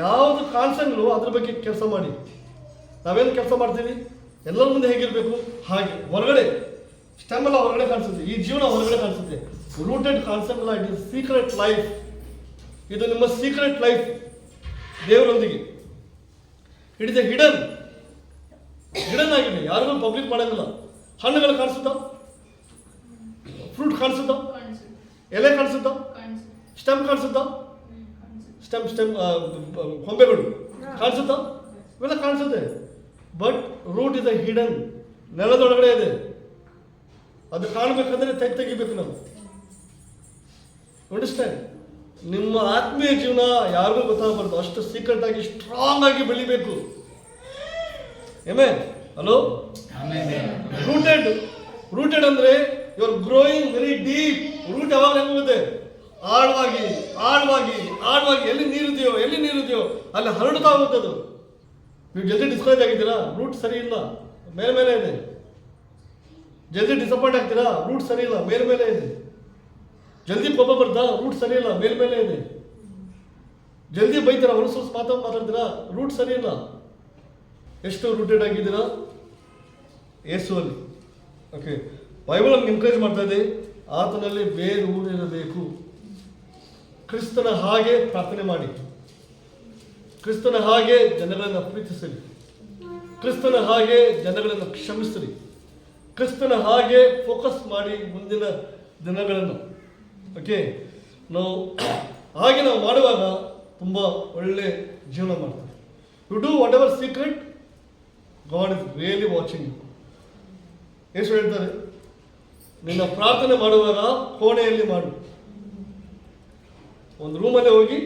ಯಾವುದು ಕಾಣಿಸಂಗಿಲ್ಲ ಅದ್ರ ಬಗ್ಗೆ ಕೆಲಸ ಮಾಡಿ. ನಾವೇನು ಕೆಲಸ ಮಾಡ್ತೀವಿ, ಎಲ್ಲರ ಮುಂದೆ ಹೇಗಿರಬೇಕು ಹಾಗೆ. ಹೊರಗಡೆ ಸ್ಟೆಮ್ ಎಲ್ಲ ಹೊರಗಡೆ ಕಾಣಿಸುತ್ತೆ, ಈ ಜೀವನ ಹೊರಗಡೆ ಕಾಣಿಸುತ್ತೆ, ರೂಟೆಡ್ ಕಾಣಿಸಂಗಿಲ್ಲ. It is secret life. ಇದು ನಿಮ್ಮ ಸೀಕ್ರೆಟ್ ಲೈಫ್ ದೇವರೊಂದಿಗೆ. ಇಟ್ ಇಸ್ ಎ ಹಿಡನ್ ಆಗಿದೆ, ಯಾರಿಗೂ ಪಬ್ಲಿಕ್ ಮಾಡಂಗಿಲ್ಲ. ಹಣ್ಣುಗಳು ಕಾಣಿಸುತ್ತಾ, ಫ್ರೂಟ್ ಕಾಣಿಸುತ್ತಾ, ಎಲೆ ಕಾಣಿಸುತ್ತಾ, ಸ್ಟೆಮ್ ಕಾಣಿಸುತ್ತಾ, ಸ್ಟೆಮ್ ಕೊಂಬೆಗಳು ಕಾಣಿಸುತ್ತಾ, ಇವೆಲ್ಲ ಕಾಣಿಸುತ್ತೆ. But root is a hidden, ನೆಲದೊಳಗಡೆ ಇದೆ. ಅದು ಕಾಣಬೇಕಂದ್ರೆ ತೆಗಿಬೇಕು ನಾವು. ಅಂಡರ್ಸ್ಟ್ಯಾಂಡ್? ನಿಮ್ಮ ಆತ್ಮೀಯ ಜೀವನ ಯಾರಿಗೂ ಗೊತ್ತಾಗಬಾರ್ದು, ಅಷ್ಟು ಸೀಕ್ರೆಟ್ ಆಗಿ ಸ್ಟ್ರಾಂಗ್ ಆಗಿ ಬೆಳಿಬೇಕು. ಆಮೆನ್. ಹಲೋ, ರೂಟೆಡ್ ಅಂದ್ರೆ you are growing very deep. Root ಯಾವಾಗ ಹೆಂಗುತ್ತೆ? ಆಳವಾಗಿ ಎಲ್ಲಿ ನೀರಿದೆಯೋ ಅಲ್ಲಿ ಹರಡ್ತಾ ಹೋಗುತ್ತದು. ನೀವು ಜಲ್ದಿ ಡಿಸ್ಕರೇಜ್ ಆಗಿದ್ದೀರಾ, ರೂಟ್ ಸರಿ ಇಲ್ಲ, ಮೇಲೆ ಇದೆ. ಜಲ್ದಿ ಡಿಸಪಾಯಿಂಟ್ ಆಗ್ತೀರಾ, ರೂಟ್ ಸರಿ ಇಲ್ಲ, ಮೇಲೆ ಇದೆ. ಜಲ್ದಿ ಕೋಪ ಬರ್ತಾ, ರೂಟ್ ಸರಿ ಇಲ್ಲ, ಮೇಲೆ ಇದೆ. ಜಲ್ದಿ ಬೈತೀರಾ, ಹೊಲಸು ಮಾತಾಡ್ತೀರಾ, ರೂಟ್ ಸರಿ ಇಲ್ಲ. ಎಷ್ಟು ರೂಟೆಡ್ ಆಗಿದ್ದೀರಾ ಯೇಸುವಲ್ಲಿ. ಓಕೆ, ಬೈಬಲ್ ನಮ್ಗೆ ಎನ್ಕರೇಜ್ ಮಾಡ್ತಾ ಇದೆ, ಆತನಲ್ಲಿ ಬೇರೆ ಊರಿರಬೇಕು. ಕ್ರಿಸ್ತನ ಹಾಗೆ ಪ್ರಾರ್ಥನೆ ಮಾಡಿ, ಕ್ರಿಸ್ತನ ಹಾಗೆ ಜನಗಳನ್ನು ಪ್ರೀತಿಸಿರಿ, ಕ್ರಿಸ್ತನ ಹಾಗೆ ಜನಗಳನ್ನು ಕ್ಷಮಿಸಿರಿ, ಕ್ರಿಸ್ತನ ಹಾಗೆ ಫೋಕಸ್ ಮಾಡಿ ಮುಂದಿನ ದಿನಗಳನ್ನು. ಓಕೆ, ಹಾಗೆ ನಾವು ಮಾಡುವಾಗ ತುಂಬ ಒಳ್ಳೆ ಜೀವನ ಮಾಡ್ತಾರೆ. You do whatever secret, God is really watching. Yesu ಹೇಳ್ತಾರೆ, ನಿನ್ನ ಪ್ರಾರ್ಥನೆ ಮಾಡುವಾಗ ಕೋಣೆಯಲ್ಲಿ ಮಾಡು, ಒಂದು ರೂಮಲ್ಲೇ ಹೋಗಿ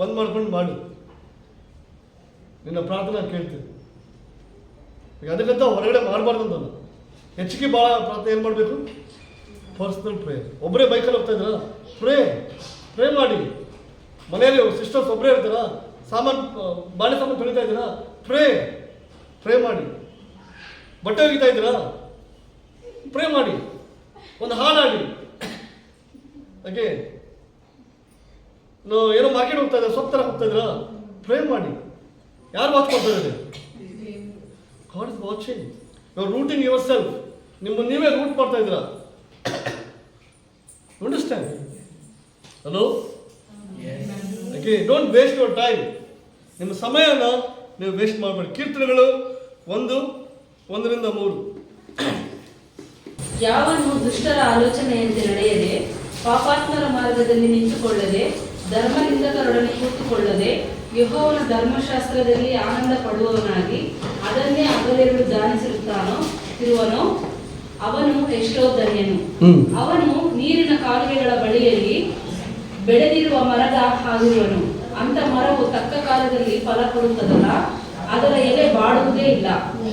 ಬಂದ್ ಮಾಡ್ಕೊಂಡು ಮಾಡು, ನಿನ್ನ ಪ್ರಾರ್ಥನೆ ಕೇಳ್ತೀನಿ. ಅದಕ್ಕಂತ ಹೊರಗಡೆ ಮಾಡಬಾರ್ದು ಅಂತಲ್ಲ. ಹೆಚ್ಚಿಗೆ ಭಾಳ ಪ್ರಾರ್ಥನೆ ಏನು ಮಾಡಬೇಕು? Personal prayer. ಒಬ್ಬರೇ ಬೈಕಲ್ಲಿ ಹೋಗ್ತಾ ಇದ್ದೀರಾ, ಪ್ರೇ ಮಾಡಿ. ಮನೆಯಲ್ಲಿ ಸಿಸ್ಟರ್ಸ್ ಒಬ್ಬರೇ ಇರ್ತಾರ, ಬಾಳೆ ಸಾಮಾನು ತೊಳಿತಾ ಇದ್ದೀರಾ, ಪ್ರೇ ಮಾಡಿ. ಬಟ್ಟೆ ಒಗಿತಾ ಇದ್ದೀರಾ, ಪ್ರೇ ಮಾಡಿ. ಒಂದು ಹಾಡಾಡಿ. ಓಕೆ, ಏನೋ ಮಾರ್ಕೆಟ್ ಹೋಗ್ತಾ ಇದ್ದಾರೆ, ಸೊಪ್ಪು ತರ ಹೋಗ್ತಾ ಇದ್ದೀರಾ, ಪ್ರೇ ಮಾಡಿ. ಯಾರು ವಾಚ್ ಮಾಡ್ತಾ ಇದ್ದಾರೆ? God is watching. You are rooting yourself. ನಿಮ್ಮನ್ನು ನೀವೇ ರೂಟ್ ಮಾಡ್ತಾ ಇದ್ದೀರಾ. Understand? Hello, okay, don't waste your time. ನಿಮ್ಮ ಸಮಯನ ನೀವು ವೇಸ್ಟ್ ಮಾಡಬೇಡಿ. ಕೀರ್ತನೆಗಳು 1:1-3. ಯಾವನು ದುಷ್ಟರ ಆಲೋಚನೆಯಂತೆ ನಡೆಯದೆ, ಪಾಪಾತ್ಮರ ಮಾರ್ಗದಲ್ಲಿ ನಿಂತುಕೊಳ್ಳದೆ, ಧರ್ಮನಿಂದಕರೊಡನೆ ಕೂತುಕೊಳ್ಳದೆ, ಯೆಹೋವನ ಧರ್ಮಶಾಸ್ತ್ರದಲ್ಲಿ ಆನಂದ ಪಡುವವನಾಗಿ ಅದನ್ನೇ ಹಗಲಿರುಳು ಧ್ಯಾನಿಸಿರುವನೋ ಅವನು ಎಷ್ಟೋ ಧನ್ಯನು. ಅವನು ನೀರಿನ ಕಾಲುವೆಗಳ ಬಳಿಯಲ್ಲಿ ಬೆಳೆದಿರುವ ಮರದ ಹಾಗಿರುವನು. ಅಂತ ಮರವು ತಕ್ಕ ಕಾಲದಲ್ಲಿ ಫಲ ಕೊಡುತ್ತದಲ್ಲ, ಅದರ ಎಲೆ ಬಾಡುವುದೇ ಇಲ್ಲ.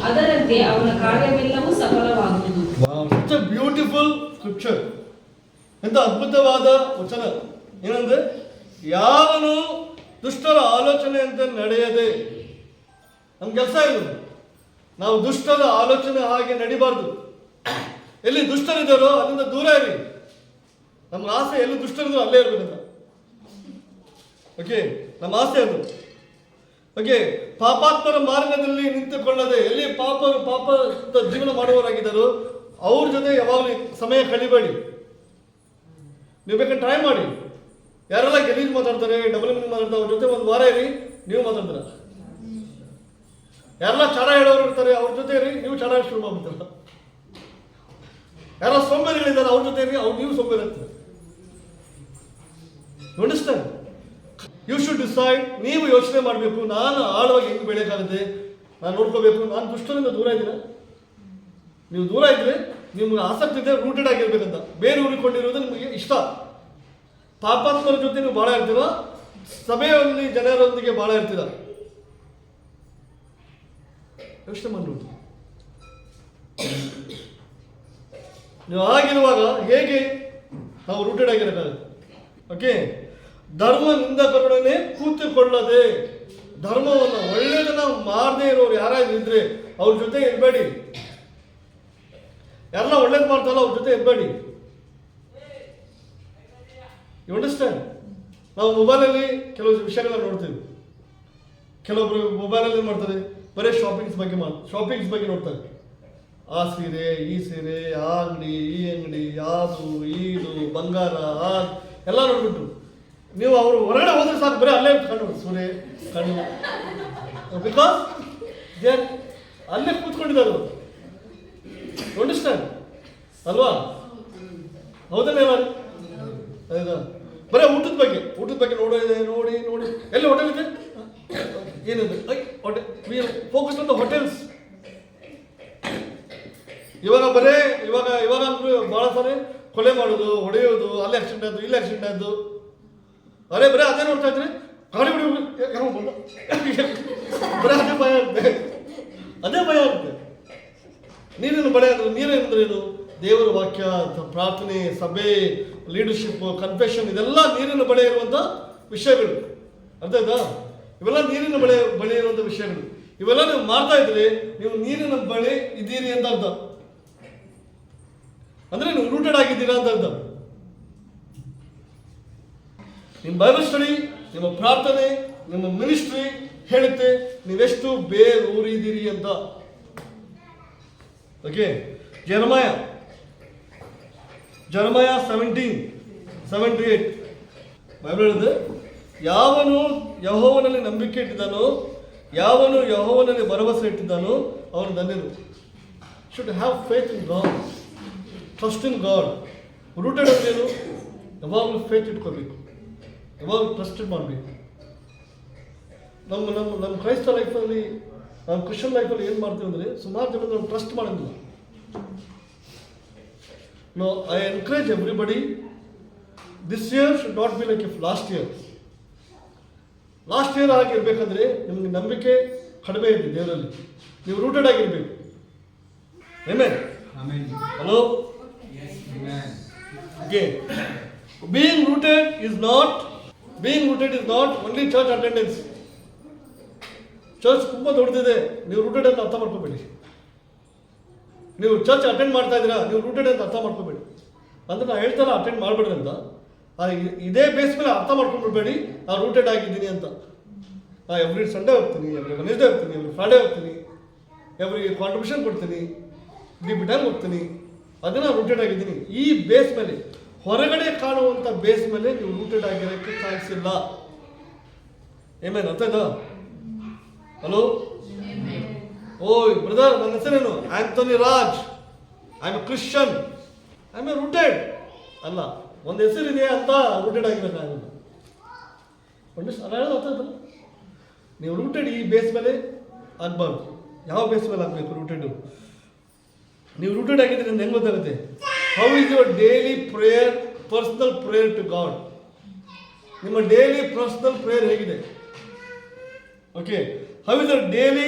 ಅದರಂತೆ ಅವನ ಕಾರ್ಯವೆಲ್ಲವೂ ಸಫಲವಾಗುವುದು. Such a beautiful scripture. ಎಂತ ಅದ್ಭುತವಾದ ವಚನ. ಏನಂದ್ರೆ, ಯಾವನು ದುಷ್ಟರ ಆಲೋಚನೆಯಂತೆ ನಡೆಯದೆ. ನಮ್ಮ ಕೆಲಸ ಇದು, ನಾವು ದುಷ್ಟರ ಆಲೋಚನೆ ಹಾಗೆ ನಡಿಬಾರ್ದು. ಎಲ್ಲಿ ದುಷ್ಟರಿದ್ದಾರೋ ಅಲ್ಲಿಂದ ದೂರ ಇರಿ. ನಮ್ಮ ಆಸೆ ಎಲ್ಲಿ ದುಷ್ಟರಿದ್ರು ಅಲ್ಲೇ ಇರ್ಬೇಕಂತ. ಓಕೆ, ನಮ್ಮ ಆಸೆ ಅದು. ಓಕೆ, ಪಾಪಾತ್ಮರ ಮಾರ್ಗದಲ್ಲಿ ನಿಂತುಕೊಳ್ಳದೆ, ಎಲ್ಲಿ ಪಾಪ ಜೀವನ ಮಾಡುವವರಾಗಿದ್ದಾರೋ ಅವ್ರ ಜೊತೆ ಯಾವಾಗಲೂ ಸಮಯ ಕಳಿಬೇಡಿ. ನೀವು ಬೇಕಾದ್ರೆ ಟ್ರೈ ಮಾಡಿ. ಯಾರೆಲ್ಲ ಗೆಲೀಜ್ ಮಾತಾಡ್ತಾರೆ, ಡಬಲ್ ಮೀನಿಂಗ್ ಮಾತಾಡ್ತಾರೆ, ಅವ್ರ ಜೊತೆ ಒಂದು ವಾರ ಇರಿ, ನೀವು ಮಾತಾಡ್ತೀರ. ಯಾರೆಲ್ಲ ಚಾಡ ಹೇಳೋರು ಇರ್ತಾರೆ, ಅವ್ರ ಜೊತೆ ಇರಿ, ನೀವು ಚಾಡ ಶುರು ಮಾಡ್ಬಿಡ್ತೀರ. ಯಾರೋ ಸೋಂಬೇರಿಗಳಿದ್ದಾರೆ, ಅವ್ರ ಜೊತೆ ಇರಿ, ನೀವು ಸೋಂಬೇರಿ ಆಗ್ತೀರ. ಅಂಡರ್ಸ್ಟ್ಯಾಂಡ್? You should decide. ನೀವು ಯೋಚನೆ ಮಾಡಬೇಕು, ನಾನು ಆಳವಾಗಿ ಹೆಂಗೆ ಬೆಳೆಯೋಕ್ಕಾಗುತ್ತೆ, ನಾನು ನೋಡ್ಕೋಬೇಕು. ನಾನು ದುಷ್ಟರಿಂದ ದೂರ ಇದ್ದೀನ. ನೀವು ದೂರ ಇದ್ದರೆ ನಿಮ್ಗೆ ಆಸಕ್ತಿ ಇದೆ ರೂಟೆಡ್ ಆಗಿರ್ಬೇಕಂತ. ಬೇರೆ ಊರಿಕೊಂಡಿರೋದು ನಿಮಗೆ ಇಷ್ಟ. ಪಾಪಾತ್ಮರ ಜೊತೆ ನೀವು ಭಾಳ ಇರ್ತೀರ, ಸಭೆಯಲ್ಲಿ ಜನರೊಂದಿಗೆ ಭಾಳ ಇರ್ತೀರ. ಯೋಚನೆ ಮಾಡಿ. ನೀವು ಆಗಿರುವಾಗ ಹೇಗೆ ನಾವು ರೂಟೆಡ್ ಆಗಿರೋಕ್ಕಾಗುತ್ತೆ? ಓಕೆ, ಧರ್ಮ ನಿಂದಕರೊಡನೆ ಕೂತುಕೊಳ್ಳದೆ, ಧರ್ಮವನ್ನು ಒಳ್ಳೆಯದನ್ನ ಮಾಡದೇ ಇರೋರು ಯಾರಾದ್ರೂ ಇದ್ರೆ ಅವ್ರ ಜೊತೆ ಇರಬೇಡಿ. ಯಾರೆಲ್ಲ ಒಳ್ಳೇದು ಮಾಡ್ತಾರಲ್ಲ ಅವ್ರ ಜೊತೆ ಇರಬೇಡಿ. You understand? ನಾವು ಮೊಬೈಲಲ್ಲಿ ಕೆಲವು ವಿಷಯಗಳನ್ನ ನೋಡ್ತೀವಿ. ಕೆಲವೊಬ್ರು ಮೊಬೈಲಲ್ಲಿ ಏನು ಮಾಡ್ತಾರೆ, ಬರೀ ಶಾಪಿಂಗ್ಸ್ ಬಗ್ಗೆ ನೋಡ್ತಾರೆ. ಆ ಸೀರೆ, ಈ ಸೀರೆ, ಆ ಅಂಗಡಿ, ಈ ಅಂಗಡಿ, ಯಾವುದು ಇದು ಬಂಗಾರ ಎಲ್ಲ ನೋಡ್ಬಿಟ್ಟು ನೀವು ಅವರು ಹೊರಗಡೆ ಹೋದ್ರೆ ಸಾಕು, ಬರೀ ಅಲ್ಲೇ ಕಣ್ಣು ಸೂರ್ಯ ಕಣ್ಣು. ಬಿಕಾಸ್ ದೇ ಅಲ್ಲೇ ಕೂತ್ಕೊಂಡಿದ್ದಾರೆ. ಅಂಡರ್ಸ್ಟ್ಯಾಂಡ್ ಅಲ್ವಾ? ಹೌದಲ್ಲ? ಹೌದಾ? ಬರೀ ಊಟದ ಬಗ್ಗೆ ನೋಡಿ ಎಲ್ಲಿ ಹೋಟೆಲ್ ಇದೆ, ಏನಿದೆ hotel, focus on the hotels. ಇವಾಗ ಭಾಳ ಸಾರಿ ಕೊಲೆ ಮಾಡೋದು, ಹೊಡೆಯೋದು, ಅಲ್ಲಿ ಆಕ್ಸಿಡೆಂಟ್ ಆಯ್ತು, ಇಲ್ಲಿ ಆಕ್ಸಿಡೆಂಟ್ ಆಯ್ತು. ಬರೇ ಅದೇ ನೋಡ್ತಾ ಇದ್ರೆ ಗಾಡಿ ಹೊಡಿ ಬರೀ ಅದೇ ಭಯ ಆಗುತ್ತೆ. ನೀರೇನಂದ್ರೇನು? ದೇವರ ವಾಕ್ಯ, ಪ್ರಾರ್ಥನೆ, ಸಭೆ, ಲೀಡರ್ಶಿಪ್, ಕನ್ಫೆಷನ್, ಇದೆಲ್ಲ ನೀರಿನ ಬಳಿ ಇರುವಂಥ ವಿಷಯಗಳು. ಅರ್ಥ ಆಯ್ತಾ? ಇವೆಲ್ಲ ನೀರಿನ ಬಳಿ ಇರುವಂಥ ವಿಷಯಗಳು. ಇವೆಲ್ಲ ನೀವು ಮಾಡ್ತಾ ಇದ್ರೆ ನೀವು ನೀರಿನ ಬಳಿ ಇದ್ದೀರಿ ಅಂತ ಅರ್ಥ. ಅಂದ್ರೆ ನೀವು ರೂಟೆಡ್ ಆಗಿದ್ದೀರಾ ಅಂತ ಅರ್ಥ. ನಿಮ್ಮ ಬೈಬಲ್ ಸ್ಟಡಿ, ನಿಮ್ಮ ಪ್ರಾರ್ಥನೆ, ನಿಮ್ಮ ಮಿನಿಸ್ಟ್ರಿ ಹೇಳುತ್ತೆ ನೀವೆಷ್ಟು ಬೇರೂರಿದ್ದೀರಿ ಅಂತ. ಓಕೆ, ಜೆರಮಾಯ 17:7-8 ಬೈಬಲ್ ಹೇಳಿದೆ, ಯಾವನು ಯೆಹೋವನಲ್ಲಿ ನಂಬಿಕೆ ಇಟ್ಟಿದ್ದಾನೋ, ಯಾವನು ಯೆಹೋವನಲ್ಲಿ ಭರವಸೆ ಇಟ್ಟಿದ್ದಾನೋ ಅವನು ಧನ್ಯನು. Should have faith in god, trust in god. Rooted ಅಂದ್ರೇನು? ಯಾವಾಗಲೂ ಫೇತ್ ಇಟ್ಕೋಬೇಕು, ಯಾವಾಗ ಟ್ರಸ್ಟೆಡ್ ಮಾಡಬೇಕು. ನಮ್ಮ ಕ್ರೈಸ್ತ ಲೈಫಲ್ಲಿ, ನಮ್ಮ ಕ್ರಿಶ್ಚಿಯನ್ ಲೈಫಲ್ಲಿ ಏನು ಮಾಡ್ತೀವಿ ಅಂದರೆ, ಸುಮಾರು ಜನ ನಾವು ಟ್ರಸ್ಟ್ ಮಾಡೋದಿಲ್ಲ. No, I encourage everybody, this year should not be like if last year ಆಗಿರ್ಬೇಕಂದ್ರೆ ನಿಮ್ಗೆ ನಂಬಿಕೆ ಕಡಿಮೆ ಇದೆ ದೇವರಲ್ಲಿ. ನೀವು ರೂಟೆಡ್ ಆಗಿರ್ಬೇಕು. Amen. Hello. Okay, being rooted is not only church attendance. Church ತುಂಬ ದೊಡ್ಡದಿದೆ, ನೀವು ರೂಟೆಡ್ ಅಂತ ಅರ್ಥ ಮಾಡ್ಕೋಬೇಡಿ. ನೀವು ಚರ್ಚ್ ಅಟೆಂಡ್ ಮಾಡ್ತಾ ಇದ್ದೀರಾ, ನೀವು ರೂಟೆಡ್ ಅಂತ ಅರ್ಥ ಮಾಡ್ಕೋಬೇಡಿ. ಅಂದ್ರೆ ನಾನು ಹೇಳ್ತಾರ ಅಟೆಂಡ್ ಮಾಡಬೇಡ್ರಿ ಅಂತ, ಇದೇ ಬೇಸ್ ಮೇಲೆ ಅರ್ಥ ಮಾಡ್ಕೊಂಡ್ಬಿಡ್ಬೇಡಿ ನಾನು ರೂಟೆಡ್ ಆಗಿದ್ದೀನಿ ಅಂತ. ಎವ್ರಿ ಸಂಡೇ ಹೋಗ್ತೀನಿ, ಎವ್ರಿ ವೆನ್ಸ್ಡೇ ಹೋಗ್ತೀನಿ, ಎವ್ರಿ ಫ್ರೈಡೇ ಹೋಗ್ತೀನಿ, ಎವ್ರಿ ಕಾಂಟ್ರಿಬ್ಯೂಷನ್ ಕೊಡ್ತೀನಿ, ಡಿಪಿ ಟೈಮ್ ಹೋಗ್ತೀನಿ, ಅದನ್ನ ರೂಟೆಡ್ ಆಗಿದ್ದೀನಿ. ಈ ಬೇಸ್ ಮೇಲೆ, ಹೊರಗಡೆ ಕಾಣುವಂಥ ಬೇಸ್ ಮೇಲೆ ನೀವು ರೂಟೆಡ್ ಆಗಿರೋಕ್ಕೆ ಚಾನ್ಸ್ ಇಲ್ಲ. ಏಮೇನ್ ಅರ್ಥ ಆಯ್ತಾ? ಹಲೋ. ಓಯ್ ಬ್ರದರ್, ನನ್ನ ಹೆಸರೇನು? Anthony Raj. I am A Christian, I am A rooted ಅಲ್ಲ. ಒಂದು ಹೆಸರಿದೆ ಅಂತ ರೂಟೆಡ್ ಆಗಿರೋಕ್ಕಾಗಲ್ಲ. ಅಲ್ಲ, ಅರ್ಥ ಆಯ್ತಲ್ಲ? ನೀವು ರೂಟೆಡ್ ಈ ಬೇಸ್ ಮೇಲೆ ಆಗಬಾರ್ದು. ಯಾವ ಬೇಸ್ ಮೇಲೆ ಆಗಬೇಕು ರೂಟೆಡ್? ನೀವು ರೂಟೆಡ್ ಆಗಿದ್ರೆ ಹೆಂಗೆ ಗೊತ್ತಾಗುತ್ತೆ? How is your daily prayer, personal prayer to God? ನಿಮ್ಮ ಡೈಲಿ ಪರ್ಸನಲ್ ಪ್ರೇಯರ್ ಹೇಗಿದೆ? Okay, how is your daily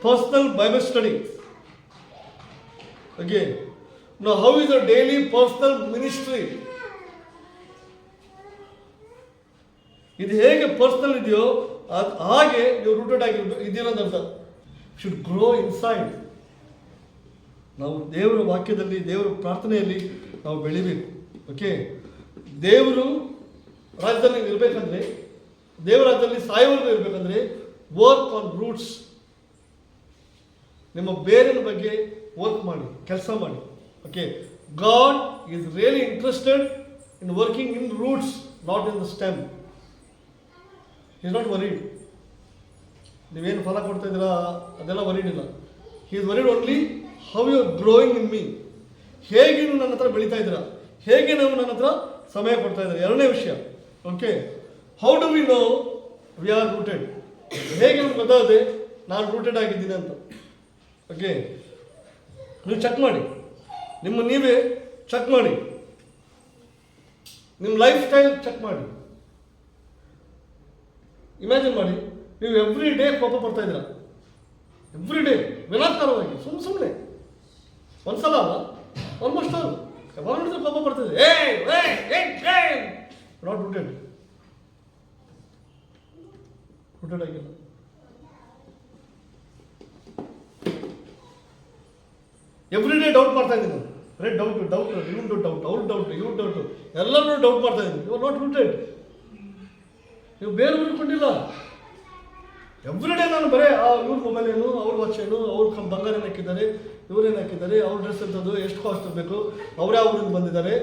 personal Bible study? Okay, no, how is your daily personal ministry? ಇದು ಹೇಗೆ ಪರ್ಸನಲ್ ಇದೆಯೋ ಹಾಗೆ ನೀವು ರೂಟೆಡ್ ಆಗಿ ಇದ್ದೀರ ಅಂತ ಅರ್ಥ. Should grow inside. ನಾವು ದೇವರ ವಾಕ್ಯದಲ್ಲಿ, ದೇವರ ಪ್ರಾರ್ಥನೆಯಲ್ಲಿ ನಾವು ಬೆಳಿಬೇಕು. ಓಕೆ, ದೇವರು ರಾಜ್ಯದಲ್ಲಿ ಇರಬೇಕಂದ್ರೆ, ದೇವರ ರಾಜ್ಯದಲ್ಲಿ ಸಾಯೋವರೆಗೂ ಇರಬೇಕಂದ್ರೆ ವರ್ಕ್ ಆನ್ ರೂಟ್ಸ್. ನಿಮ್ಮ ಬೇರಿನ ಬಗ್ಗೆ ವರ್ಕ್ ಮಾಡಿ, ಕೆಲಸ ಮಾಡಿ. Okay, God is really interested in working in roots, not in the stem. Is not worried. ನೀವೇನು ಫಲ ಕೊಡ್ತಾ ಇದ್ದೀರಾ ಅದೆಲ್ಲ ವರೀಡ್ ಇಲ್ಲ. He is worried only how you are growing in me. ಹೇಗೆ ನೀವು ನನ್ನ ಹತ್ರ ಬೆಳೀತಾ ಇದ್ದೀರಾ, ಹೇಗೆ ನಾವು ನನ್ನ ಹತ್ರ ಸಮಯ ಕೊಡ್ತಾ ಇದ್ದೀರಾ. ಎರಡನೇ ವಿಷಯ. Okay, how do we know we are rooted. ಹೇಗೆ ನಮ್ಗೆ ಗೊತ್ತಾಗುತ್ತೆ ನಾನು ರೂಟೆಡ್ ಆಗಿದ್ದೀನಿ ಅಂತ? ಓಕೆ, ನೀವು ಚೆಕ್ ಮಾಡಿ, ನೀವೇ ಚೆಕ್ ಮಾಡಿ, ನಿಮ್ಮ ಲೈಫ್ ಸ್ಟೈಲ್ ಚೆಕ್ ಮಾಡಿ. ಇಮ್ಯಾಜಿನ್ ಮಾಡಿ, ನೀವು ಎವ್ರಿ ಡೇ ಕೋಪ ಪಡ್ತಾ ಇದ್ದೀರಾ, ಎವ್ರಿ ಡೇ ವಿನಾಕಾರವಾಗಿ, ಸುಮ್ಮನೆ ಒಂದ್ಸಲ ಅಲ್ಲ, ಆಲ್ಮೋಸ್ಟ್ ಆಲ್ ಯಾವಾಗ ನೋಡಿದ್ರೆ ಕೋಪ ಪಡ್ತಿದ್ದೆ. ನಾಟ್ ರೂಟೆಡ್ ಆಗಿಲ್ಲ. ಎವ್ರಿ ಡೇ ಡೌಟ್ ಮಾಡ್ತಾ ಇದ್ದೀನಿ ನಾನು. ಡೌಟ್ ಇವ್ನು ಡೌಟ್, ಅವ್ರ ಡೌಟ್, ಇವ್ರ ಡೌಟ್, ಎಲ್ಲರೂ ಡೌಟ್ ಮಾಡ್ತಾ ಇದ್ದೀನಿ. You are not rooted. ನೀವು ಬೇರೆ ಉಳ್ಕೊಂಡಿಲ್ಲ. ಎವ್ರಿ ಡೇ ನಾನು ಬರೇ ಇವ್ರ ಮೊಬೈಲ್ ಏನು, ಅವ್ರ ವಾಚ್ ಏನು, ಅವ್ರ ಬಂಗಾರ ಏನು ಹಾಕಿದ್ದಾರೆ, ಇವ್ರೇನು ಹಾಕಿದ್ದಾರೆ, ಅವ್ರ ಡ್ರೆಸ್ ಎಂಥದ್ದು, ಎಷ್ಟು ಕಾಸ್ಟ್ ಬೇಕು, ಅವರೇ ಊರಿಂದ ಬಂದಿದ್ದಾರೆ,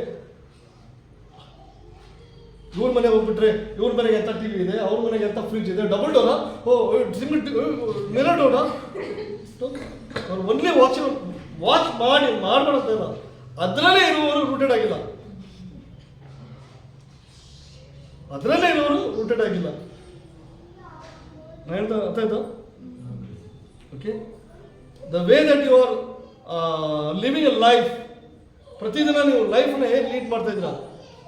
ಇವ್ರ ಮನೆಗೆ ಹೋಗ್ಬಿಟ್ರೆ ಇವ್ರ ಮನೆಗೆ ಎಂಥ ಟಿವಿ ಇದೆ, ಅವ್ರ ಮನೆಗೆ ಎಂಥ ಫ್ರಿಜ್ ಇದೆ, double Dora, single mirror Dora. ಅವ್ರು ಒನ್ಲಿ ವಾಚ್ ಮಾಡ್ಬಾರಂತ ಇಲ್ಲ, ಅದರಲ್ಲೇ ಇರುವವರು ರೂಟೆಡ್ ಆಗಿಲ್ಲ. ಅದರಲ್ಲೇ ಇರೋರು ರೂಟೆಡ್ ಆಗಿಲ್ಲ. ಅರ್ಥ ಆಯ್ತಾ? Okay, the way that you are living a life, ಪ್ರತಿದಿನ ನೀವು ಲೈಫ್ನ ಹೇಗೆ ಲೀಡ್ ಮಾಡ್ತಾ ಇದ್ದೀರಾ,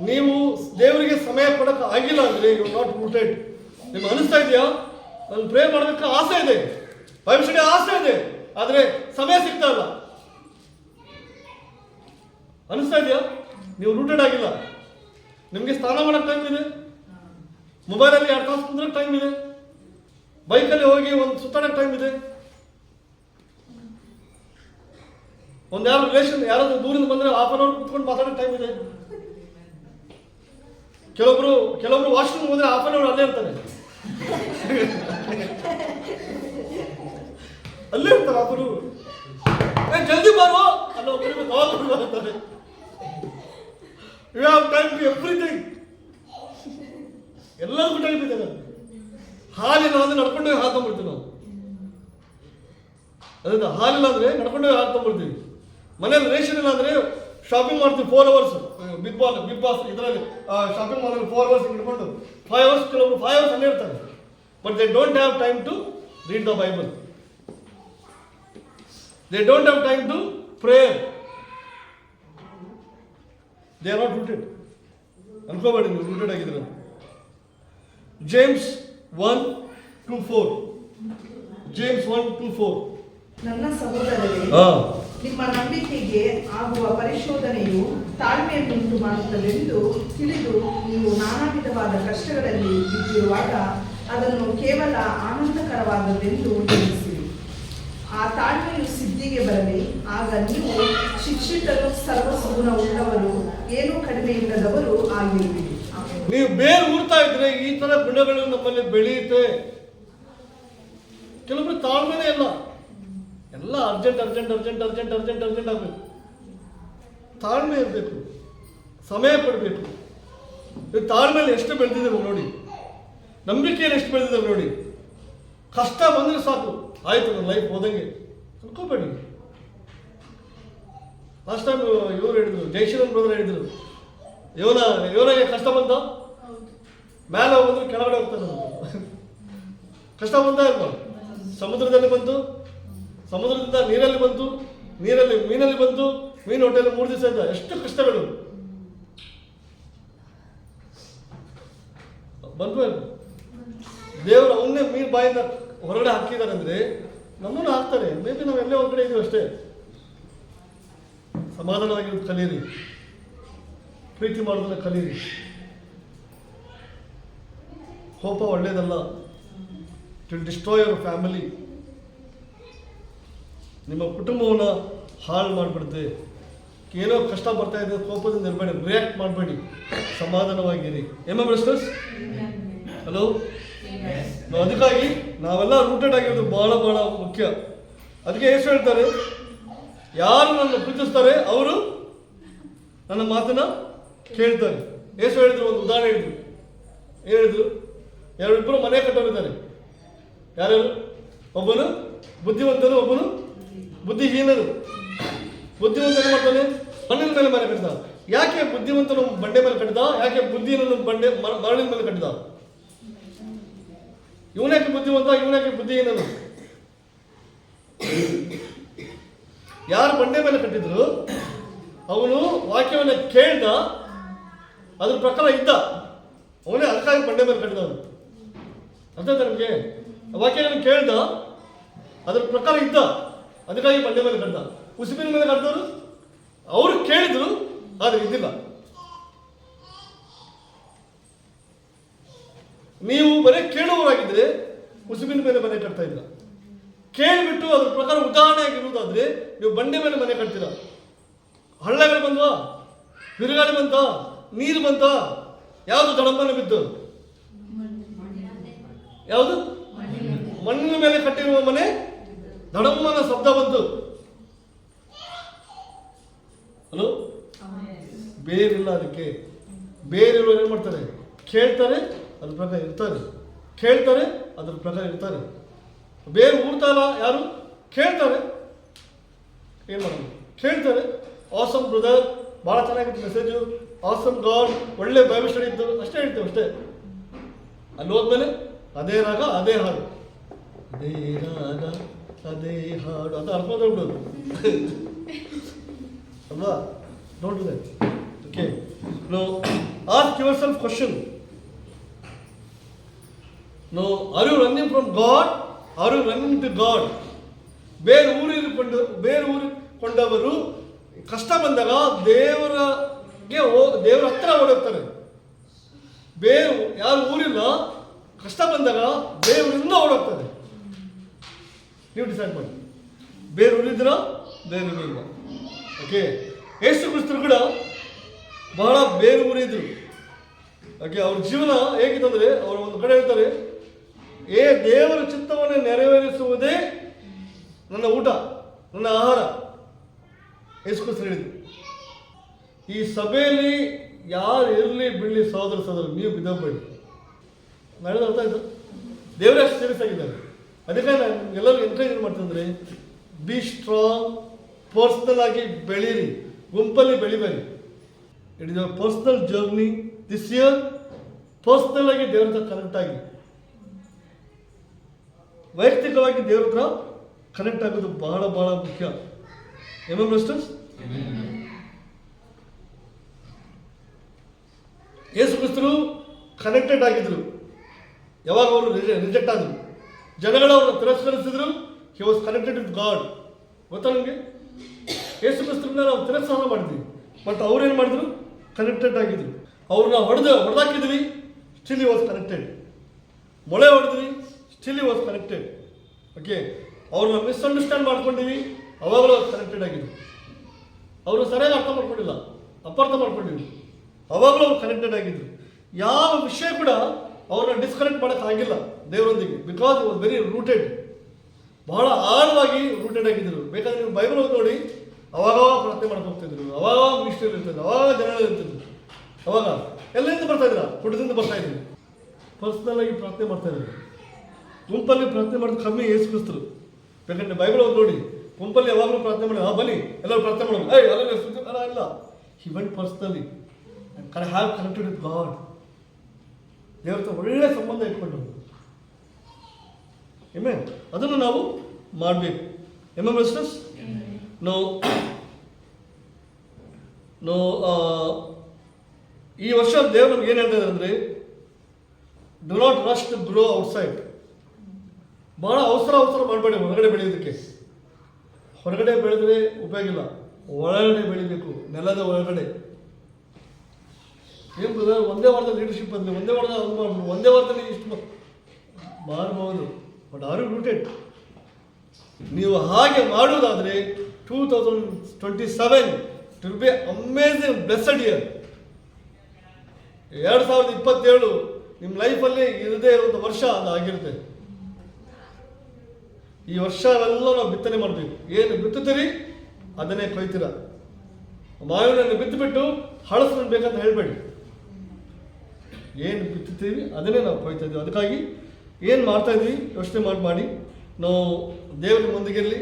ನೀವು ದೇವರಿಗೆ ಸಮಯ ಕೊಡೋಕೆ ಆಗಿಲ್ಲ ಅಂದರೆ ಯು ನಾಟ್ ರೂಟೆಡ್. ನಿಮ್ಗೆ ಅನಿಸ್ತಾ ಇದೆಯಾ ನಾನು ಪ್ರೇ ಮಾಡೋದಕ್ಕೆ ಆಸೆ ಇದೆ, ಬೈಬಲ್ ಸ್ಟಡಿ ಆಸೆ ಇದೆ, ಆದರೆ ಸಮಯ ಸಿಗ್ತಾ ಇಲ್ಲ, ಅನಿಸ್ತಾ ಇದೆಯಾ ನೀವು ರೂಟೆಡ್ ಆಗಿಲ್ಲ. ನಿಮಗೆ ಸ್ನಾನ ಮಾಡೋಕ್ಕೆ ಟೈಮ್ ಇದೆ, ಮೊಬೈಲಲ್ಲಿ 2 ತಾಸು ಕುಂದ್ರಕ್ಕೆ ಟೈಮ್ ಇದೆ, ಬೈಕಲ್ಲಿ ಹೋಗಿ ಒಂದು ಸುತ್ತಾಡೋಕ್ಕೆ ಟೈಮ್ ಇದೆ, ಒಂದು ಯಾರಾದ್ರೂ ದೂರಿಂದ ಬಂದರೆ ½ ಅವರ್ ಕುತ್ಕೊಂಡು ಮಾತಾಡೋಕ್ಕೆ ಟೈಮ್ ಇದೆ. ಕೆಲವೊಬ್ರು ವಾಶ್ರೂಮ್ ಹೋದ್ರೆ ½ ಅವರ್ ಅಲ್ಲೇ ಇರ್ತಾರೆ, ಅಲ್ಲೇ ಇರ್ತಾರೆ ಒಬ್ಬರು, ಜಲ್ದಿ ಬರುವ ಅಲ್ಲ ಒಬ್ಬರಿಗೆ ತಗೊಂಡು ಬರ್ತಾರೆ. You have time to everything. ಎಲ್ಲರಿಗೂ ಟೈಮ್ ಇದೆ. ನಮ್ಗೆ ಹಾಲಿಲ್ಲ ಅಂದ್ರೆ ನಡ್ಕೊಂಡೇ ಹಾಲು ತೊಗೊಂಡ್ಬಿಡ್ತೀವಿ ನಾವು. ಅದರಿಂದ ಹಾಲಿಲ್ಲ ಅಂದ್ರೆ ನಡ್ಕೊಂಡೇ ಹಾಲು ತೊಗೊಂಡ್ಬಿಡ್ತೀವಿ. ಮನೇಲಿ ರೇಷನ್ ಇಲ್ಲ ಅಂದ್ರೆ ಶಾಪಿಂಗ್ ಮಾಡ್ತೀವಿ 4 hours. ಬಿಗ್ ಬಾಸ್ ಇದರಲ್ಲಿ ಶಾಪಿಂಗ್ ಮಾಡಲು 4 hours ಹಿಡ್ಕೊಂಡು 5 hours, ಕೆಲವರು 5 hours ಅಲ್ಲೇ ಇರ್ತಾರೆ. But they don't have time to read the Bible. They don't have time to prayer. They are not rooted. ಅನ್ಕೋಬೇಡಿ ನೀವು ರೂಟೆಡ್ ಆಗಿದ್ರೆ. ಜೇಮ್ಸ್ 1:2-4. ಜೇಮ್ಸ್ 1:2-4. ನನ್ನ ಸಹೋದರರೇ, ನಿಮ್ಮ ನಂಬಿಕೆಗೆ ಆಗುವ ಪರಿಶೋಧನೆಯು ತಾಳ್ಮೆಯನ್ನುಂಟು ಮಾಡುತ್ತದೆಂದು ತಿಳಿದು ನೀವು ನಾನಾ ವಿಧವಾದ ಕಷ್ಟಗಳಲ್ಲಿ ಬಿದ್ದಿರುವಾಗ ಅದನ್ನು ಕೇವಲ ಆನಂದಕರವಾದದ್ದೆಂದು ತಿಳಿಸಿರಿ. ಆ ತಾಳ್ಮೆಯು ಸಿದ್ಧಿಗೆ ಬರಲಿ, ಆಗ ನೀವು ಶಿಕ್ಷಿತರು, ಸರ್ವಸುಗುಣ ಉಳ್ಳವರು, ಏನೂ ಕಡಿಮೆ ಇಲ್ಲದವರು ಆಗಿರುವಿರಿ. ನೀವು ಬೇರೆ ಊರ್ತಾ ಇದ್ರೆ ಈ ತರ ಗುಣಗಳು ನಮ್ಮಲ್ಲಿ ಬೆಳೆಯುತ್ತೆ. ಕೆಲವೊಬ್ರು ತಾಳ್ಮೆನೇ ಇಲ್ಲ, ಎಲ್ಲ ಅರ್ಜೆಂಟ್ ಆಗಬೇಕು. ತಾಳ್ಮೆ ಇರಬೇಕು, ಸಮಯ ಪಡಬೇಕು. ತಾಳ್ಮೆಯಲ್ಲಿ ಎಷ್ಟು ಬೆಳೆದಿದ್ದೇವೆ ನೋಡಿ, ನಂಬಿಕೆಯಲ್ಲಿ ಎಷ್ಟು ಬೆಳೆದಿದ್ದೇವೆ ನೋಡಿ. ಕಷ್ಟ ಬಂದರೆ ಸಾಕು, ಆಯ್ತು ನನ್ನ ಲೈಫ್ ಹೋದಂಗೆ ಅನ್ಕೋಬೇಡಿ. ಲಾಸ್ಟ್ ಟೈಮ್ ಇವ್ರು ಹೇಳಿದ್ರು, ಜೈಶೀಲನ್ ಬ್ರದರ್ ಹೇಳಿದ್ರು, ಇವನಿಗೆ ಕಷ್ಟ ಬಂತ ಮೇಲೆ ಹೋಗಿದ್ರು ಕೆಳಗಡೆ ಹೋಗ್ತಾನೆ. ಕಷ್ಟ ಬಂತ ಇಲ್ವಾ? ಸಮುದ್ರದಲ್ಲಿ ಬಂತು, ಸಮುದ್ರದಿಂದ ನೀರಲ್ಲಿ ಬಂತು, ನೀರಲ್ಲಿ ಮೀನಲ್ಲಿ ಬಂತು, ಮೀನು ಹೊಟ್ಟೆಯಲ್ಲಿ 3 ದಿವಸ ಇದ್ದ. ಎಷ್ಟು ಕಷ್ಟಗಳು ಬಂದ್ವು. ದೇವರು ಅವನ್ನೇ ಮೀನು ಬಾಯಿಂದ ಹೊರಗಡೆ ಹಾಕಿದ್ದಾರೆ ಅಂದ್ರೆ ನಮ್ಮನ್ನು ಹಾಕ್ತಾರೆ. ಮೇ ಬಿ ನಾವು ಎಲ್ಲೇ ಹೊರಗಡೆ ಇದೀವಿ ಅಷ್ಟೇ. ಸಮಾಧಾನವಾಗಿರೋದು ಕಲೀರಿ, ಪ್ರೀತಿ ಮಾಡೋದನ್ನ ಕಲೀರಿ. ಕೋಪ ಒಳ್ಳೇದಲ್ಲ, it will destroy your family. ನಿಮ್ಮ ಕುಟುಂಬವನ್ನು ಹಾಳು ಮಾಡಿಬಿಡುತ್ತೆ. ಏನೋ ಕಷ್ಟ ಬರ್ತಾ ಇದೆ, ಕೋಪದಿಂದ ಇರಬೇಡಿ, ರಿಯಾಕ್ಟ್ ಮಾಡಬೇಡಿ, ಸಮಾಧಾನವಾಗಿರಿ. ಬ್ರದರ್ಸ್? ಹಲೋ. ಅದಕ್ಕಾಗಿ ನಾವೆಲ್ಲ ರೂಟೆಡ್ ಆಗಿರೋದು ಬಹಳ ಬಹಳ ಮುಖ್ಯ. ಅದಕ್ಕೆ ಎಷ್ಟು ಹೇಳ್ತಾರೆ, ಯಾರು ನನ್ನ ಪ್ರೀತಿಸ್ತಾರೆ ಅವರು ನನ್ನ ಮಾತನ್ನ ಕೇಳ್ತಾರೆ. ಯೇಸು ಹೇಳಿದ್ರು, ಒಂದು ಉದಾಹರಣೆ ಹೇಳಿದ್ರು. ಏನು ಹೇಳಿದ್ರು? 2 ಮನೆ ಕಟ್ಟೋರಿದ್ದಾರೆ. ಯಾರ್ಯಾರು? ಒಬ್ಬನು ಬುದ್ಧಿವಂತನು, ಒಬ್ಬನು ಬುದ್ಧಿಹೀನರು. ಬುದ್ಧಿವಂತ ಏನು ಮಾಡ್ತಾನೆ? ಮಣ್ಣಿನ ಮೇಲೆ ಮನೆ ಕಟ್ಟಿದ. ಯಾಕೆ ಬುದ್ಧಿವಂತನು ಬಂಡೆ ಮೇಲೆ ಕಟ್ಟಿದ? ಯಾಕೆ ಬುದ್ಧಿಹೀನನು ಮರಳಿನ ಮೇಲೆ ಕಟ್ಟಿದ? ಇವನ್ಯಾಕೆ ಬುದ್ಧಿವಂತ, ಇವನ್ಯಾಕೆ ಬುದ್ಧಿಹೀನನು? ಯಾರು ಬಂಡೆ ಮೇಲೆ ಕಟ್ಟಿದ್ರು ಅವನು ವಾಕ್ಯವನ್ನು ಕೇಳ್ದ, ಅದ್ರ ಪ್ರಕಾರ ಇದ್ದ, ಅವನೇ ಅದಕ್ಕಾಗಿ ಬಂಡೆ ಮೇಲೆ ಕಟ್ಟಿದವನು. ಅರ್ಥ ಆಯ್ತಾ ನಮಗೆ? ವಾಕ್ಯವನ್ನು ಕೇಳ್ದ, ಅದ್ರ ಪ್ರಕಾರ ಇದ್ದ, ಅದಕ್ಕಾಗಿ ಬಂಡೆ ಮೇಲೆ ಕಟ್ಟಿದ. ಕುಸಿಬಿನ ಮೇಲೆ ಕಟ್ಟಿದವರು ಅವರು ಕೇಳಿದ್ರು, ಆದರೆ ಇದ್ದಿಲ್ಲ. ನೀವು ಬರೀ ಕೇಳುವವರಾಗಿದ್ರೆ ಕುಸುಬಿನ ಮೇಲೆ ಮನೆ ಕಟ್ತಾ ಇದ್ರ. ಕೇಳಿಬಿಟ್ಟು ಅದ್ರ ಪ್ರಕಾರ ಉದಾಹರಣೆಯಾಗಿರುವುದಾದ್ರೆ ನೀವು ಬಂಡೆ ಮೇಲೆ ಮನೆ ಕಟ್ತೀರ. ಹಳ್ಳಗಳು ಬಂದ್ವಾ? ಬಿರುಗಾಳಿ ಬಂತ? ನೀರು ಬಂತ? ಯಾವುದು ದಡಂಬನ ಬಿದ್ದು? ಯಾವುದು? ಮಣ್ಣಿನ ಮೇಲೆ ಕಟ್ಟಿರುವ ಮನೆ ದಡಂಬನ ಶಬ್ದ ಬಂತು. ಹಲೋ, ಬೇರಿಲ್ಲ ಅದಕ್ಕೆ. ಬೇರಿರುವರು ಏನು ಮಾಡ್ತಾರೆ? ಕೇಳ್ತಾರೆ, ಅದ್ರ ಪ್ರಕಾರ ಇರ್ತಾರೆ. ಕೇಳ್ತಾರೆ, ಅದ್ರ ಪ್ರಕಾರ ಇರ್ತಾರೆ. ಬೇರೆ ಊರ್ತಾರ ಯಾರು? ಕೇಳ್ತಾರೆ. ಏನು ಮಾಡೋದು? ಕೇಳ್ತಾರೆ. ಆಸಮ್ ಬ್ರದರ್, ಭಾಳ ಚೆನ್ನಾಗಿತ್ತು ಮೆಸೇಜು, ಆಸಮ್ ಗಾಡ್, ಒಳ್ಳೆ ಬೈಬಲ್ ಸ್ಟಡಿ ಇತ್ತು, ಅಷ್ಟೇ ಹೇಳ್ತೇವೆ ಅಷ್ಟೇ. ಅಲ್ಲಿ ಹೋದ್ಮೇಲೆ ಅದೇ ರಾಗ ಅದೇ ಹಾಡು, ಅದೇ ರಾಗ ಅದೇ ಹಾಡು ಅಂತ ಅರ್ಥ ಬಿಡೋದು ಅಲ್ವಾ? Don't do that. Okay, no ask yourself question. No, are you running from God? Are you running to God? ಬೇರೆ ಊರಿಕೊಂಡವರು ಕಷ್ಟ ಬಂದಾಗ ದೇವರ ಹತ್ರ ಓಡೋಗ್ತಾರೆ. ಬೇರೆ ಯಾರು ಊರಿಲ್ಲ, ಕಷ್ಟ ಬಂದಾಗ ದೇವರಿಂದ ಓಡೋಗ್ತಾರೆ. ನೀವು ಡಿಸೈಡ್ ಮಾಡಿ, ಬೇರೆ ಊರಿದ್ರ ಬೇರೆ ಊರಿಲ್ಲ. ಓಕೆ, ಯೇಸು ಕ್ರಿಸ್ತರು ಕೂಡ ಬಹಳ ಬೇರೆ ಊರಿದ್ರು. ಓಕೆ, ಅವ್ರ ಜೀವನ ಹೇಗಿತ್ತಂದ್ರೆ ಅವರು ಒಂದು ಕಡೆ ಹೇಳ್ತಾರೆ, ದೇವರ ಚಿತ್ತವನ್ನು ನೆರವೇರಿಸುವುದೇ ನನ್ನ ಊಟ, ನನ್ನ ಆಹಾರ. ಯೇಸು ಕ್ರಿಸ್ತರು ಹೇಳಿದ್ರು. ಈ ಸಭೆಯಲ್ಲಿ ಯಾರು ಇರಲಿ ಬಿಡಲಿ ಸಹೋದರ ನೀವು ಬಿದ್ದಬೇಡಿ. ನಾಳೆ ಅರ್ಥ ಆಯ್ತು? ದೇವರೇ ಅಷ್ಟು ಸೀರಿಯಸ್ ಆಗಿದ್ದಾರೆ. ಅದಕ್ಕೆ ನಾನು ಎಲ್ಲರೂ ಎನ್ಕರೇಜ್ ಮಾಡ್ತಂದ್ರೆ, ಬಿ ಸ್ಟ್ರಾಂಗ್, ಪರ್ಸ್ನಲ್ ಆಗಿ ಬೆಳೀರಿ, ಗುಂಪಲ್ಲಿ ಬೆಳಿಬೇಡಿ. It is our personal journey this year. Personal ಆಗಿ ದೇವ್ರ ಹತ್ರ ಕನೆಕ್ಟ್ ಆಗಿ, ವೈಯಕ್ತಿಕವಾಗಿ ದೇವ್ರ ಹತ್ರ ಕನೆಕ್ಟ್ ಆಗೋದು ಬಹಳ ಬಹಳ ಮುಖ್ಯ. ಸಿಸ್ಟರ್ಸ್, ಯೇಸು ಕ್ರಿಸ್ತರು ಕನೆಕ್ಟೆಡ್ ಆಗಿದ್ರು. ಯಾವಾಗ ಅವರು ರಿಜೆಕ್ಟ್ ಆದರು, ಜನಗಳು ಅವ್ರನ್ನ ತಿರಸ್ಕರಿಸಿದ್ರು, he was connected with God. ಗೊತ್ತಾ ನಿಮಗೆ? ಯೇಸು ಕ್ರಿಸ್ತರನ್ನ ನಾವು ತಿರಸ್ಕಾರ ಮಾಡಿದ್ವಿ, ಬಟ್ ಅವ್ರೇನು ಮಾಡಿದ್ರು? ಕನೆಕ್ಟೆಡ್ ಆಗಿದ್ರು. ಅವ್ರನ್ನ ಹೊಡೆದಾಕಿದ್ವಿ, ಸ್ಟಿಲ್ ಹಿ ವಾಸ್ ಕನೆಕ್ಟೆಡ್. ಮೊಳೆ ಹೊಡೆದ್ವಿ, still he was connected. Okay, ಅವ್ರನ್ನ ಮಿಸ್ಅಂಡರ್ಸ್ಟ್ಯಾಂಡ್ ಮಾಡ್ಕೊಂಡಿವಿ, ಅವಾಗಲೂ ಕನೆಕ್ಟೆಡ್ ಆಗಿದ್ರು. ಅವರು ಸರಿಯಾಗಿ ಅರ್ಥ ಮಾಡ್ಕೊಂಡಿಲ್ಲ, ಅಪಾರ್ಥ ಮಾಡ್ಕೊಂಡಿವಿ, ಅವಾಗಲೂ ಅವ್ರು ಕನೆಕ್ಟೆಡ್ ಆಗಿದ್ರು. ಯಾವ ವಿಷಯ ಕೂಡ ಅವ್ರನ್ನ ಡಿಸ್ಕನೆಕ್ಟ್ ಮಾಡೋಕ್ಕಾಗಿಲ್ಲ ದೇವರೊಂದಿಗೆ, because it was very rooted. ಬಹಳ ಆಳವಾಗಿ ರೂಟೆಡ್ ಆಗಿದ್ರು. ಬೇಕಾದ್ರೆ ನೀವು ಬೈಬಲ್ ಓದಿ ನೋಡಿ, ಅವಾಗ ಪ್ರಾರ್ಥನೆ ಮಾಡಕ್ಕೆ ಹೋಗ್ತಿದ್ರು, ಅವಾಗ ಮಿನಿಸ್ಟ್ರಿ ಇರ್ತಿದ್ರು, ಅವಾಗ ಜನಗಳು ಇರ್ತಿದ್ರು. ಅವಾಗ ಎಲ್ಲಿಂದ ಬರ್ತಾ ಇದ್ರ? ಕುಟದಿಂದ ಬರ್ತಾ ಇದ್ರು. ಪರ್ಸ್ನಲ್ ಆಗಿ ಪ್ರಾರ್ಥನೆ ಮಾಡ್ತಾ ಇದ್ರು. ಗುಂಪಲ್ಲಿ ಪ್ರಾರ್ಥನೆ ಮಾಡೋದು ಕಮ್ಮಿ ಯೇಸು ಕ್ರಿಸ್ತರು. ಬೇಕಾದ್ರೆ ಬೈಬಲ್ ಓದಿ ನೋಡಿ, ಗುಂಪಲ್ಲಿ ಯಾವಾಗಲೂ ಪ್ರಾರ್ಥನೆ ಮಾಡಿ, ಬನ್ನಿ ಎಲ್ಲರೂ ಪ್ರಾರ್ಥನೆ ಮಾಡೋದು, ಇಲ್ಲ. He went personally and have connected with god. ದೇವ್ರ ಹತ್ರ ಒಳ್ಳೆಯ ಸಂಬಂಧ ಇಟ್ಕೊಂಡು ಅದನ್ನು ನಾವು ಮಾಡಬೇಕು. ಸಿಸ್ಟರ್ಸ್, ಈ ವರ್ಷ ದೇವರು ನಮ್ಗೆ ಏನು ಹೇಳ್ತಾ ಇದ್ದಾರೆ ಅಂದರೆ, do not rush to grow outside. ಬಹಳ ಅವಸರ ಮಾಡಬೇಡಿ ಹೊರಗಡೆ ಬೆಳೆಯೋದಕ್ಕೆ. ಹೊರಗಡೆ ಬೆಳೆದ್ರೆ ಉಪಯೋಗ ಇಲ್ಲ, ಒಳಗಡೆ ಬೆಳಿಬೇಕು, ನೆಲದ ಒಳಗಡೆ. ಏನು ಬ್ರದರ್, ಒಂದೇ ವಾರದಲ್ಲಿ ಲೀಡರ್ಶಿಪ್ ಬಂದರೆ, ಒಂದೇ ವಾರದಲ್ಲಿ ಇಷ್ಟು ಮಾಡಬಹುದು, ಬಟ್ ಆರ್ ಯು ರೂಟೆಡ್? ನೀವು ಹಾಗೆ ಮಾಡುವುದಾದರೆ 2027 it will be amazing blessed year. 2027 ನಿಮ್ಮ ಲೈಫಲ್ಲಿ ಇರದೇ ಇರುವಂಥ ವರ್ಷ ಅದು ಆಗಿರುತ್ತೆ. ಈ ವರ್ಷವೆಲ್ಲ ನಾವು ಬಿತ್ತನೆ ಮಾಡಬೇಕು. ಏನು ಬಿತ್ತುತ್ತೀರಿ ಅದನ್ನೇ ಕೊಯ್ತೀರ. ಮಾವಿನನ್ನು ಬಿತ್ತುಬಿಟ್ಟು ಹಳಸನ್ನು ಬೇಕಂತ ಹೇಳಬೇಡಿ. ಏನು ಬಿತ್ತುತ್ತೀವಿ ಅದನ್ನೇ ನಾವು ಕೊಯ್ತಾ ಇದ್ದೀವಿ. ಅದಕ್ಕಾಗಿ ಏನು ಮಾಡ್ತಾ ಇದ್ವಿ ಯೋಚನೆ ಮಾಡಿ ನಾವು ದೇವರ ಮುಂದಿಗಿರಲಿ,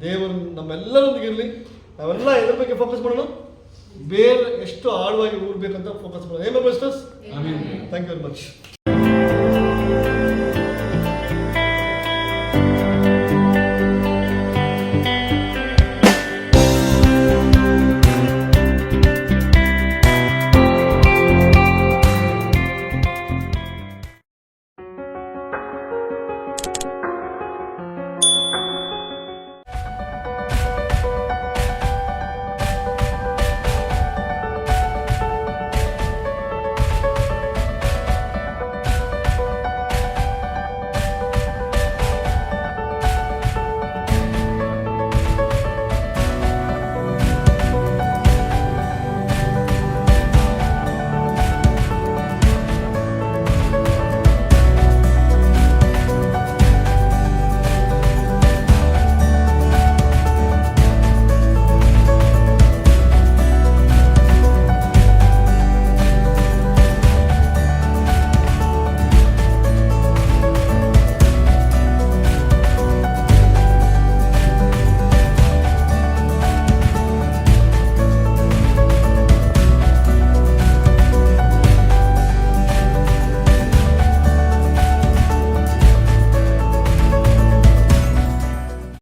ದೇವರು ನಮ್ಮೆಲ್ಲರೊಂದಿಗಿರಲಿ. ನಾವೆಲ್ಲ ಇದ್ರ ಬಗ್ಗೆ ಫೋಕಸ್ ಮಾಡೋಣ, ಬೇರೆ ಎಷ್ಟು ಆಳವಾಗಿ ಊರ್ಬೇಕಂತ ಫೋಕಸ್ ಮಾಡೋಣ. Sisters, thank you very much.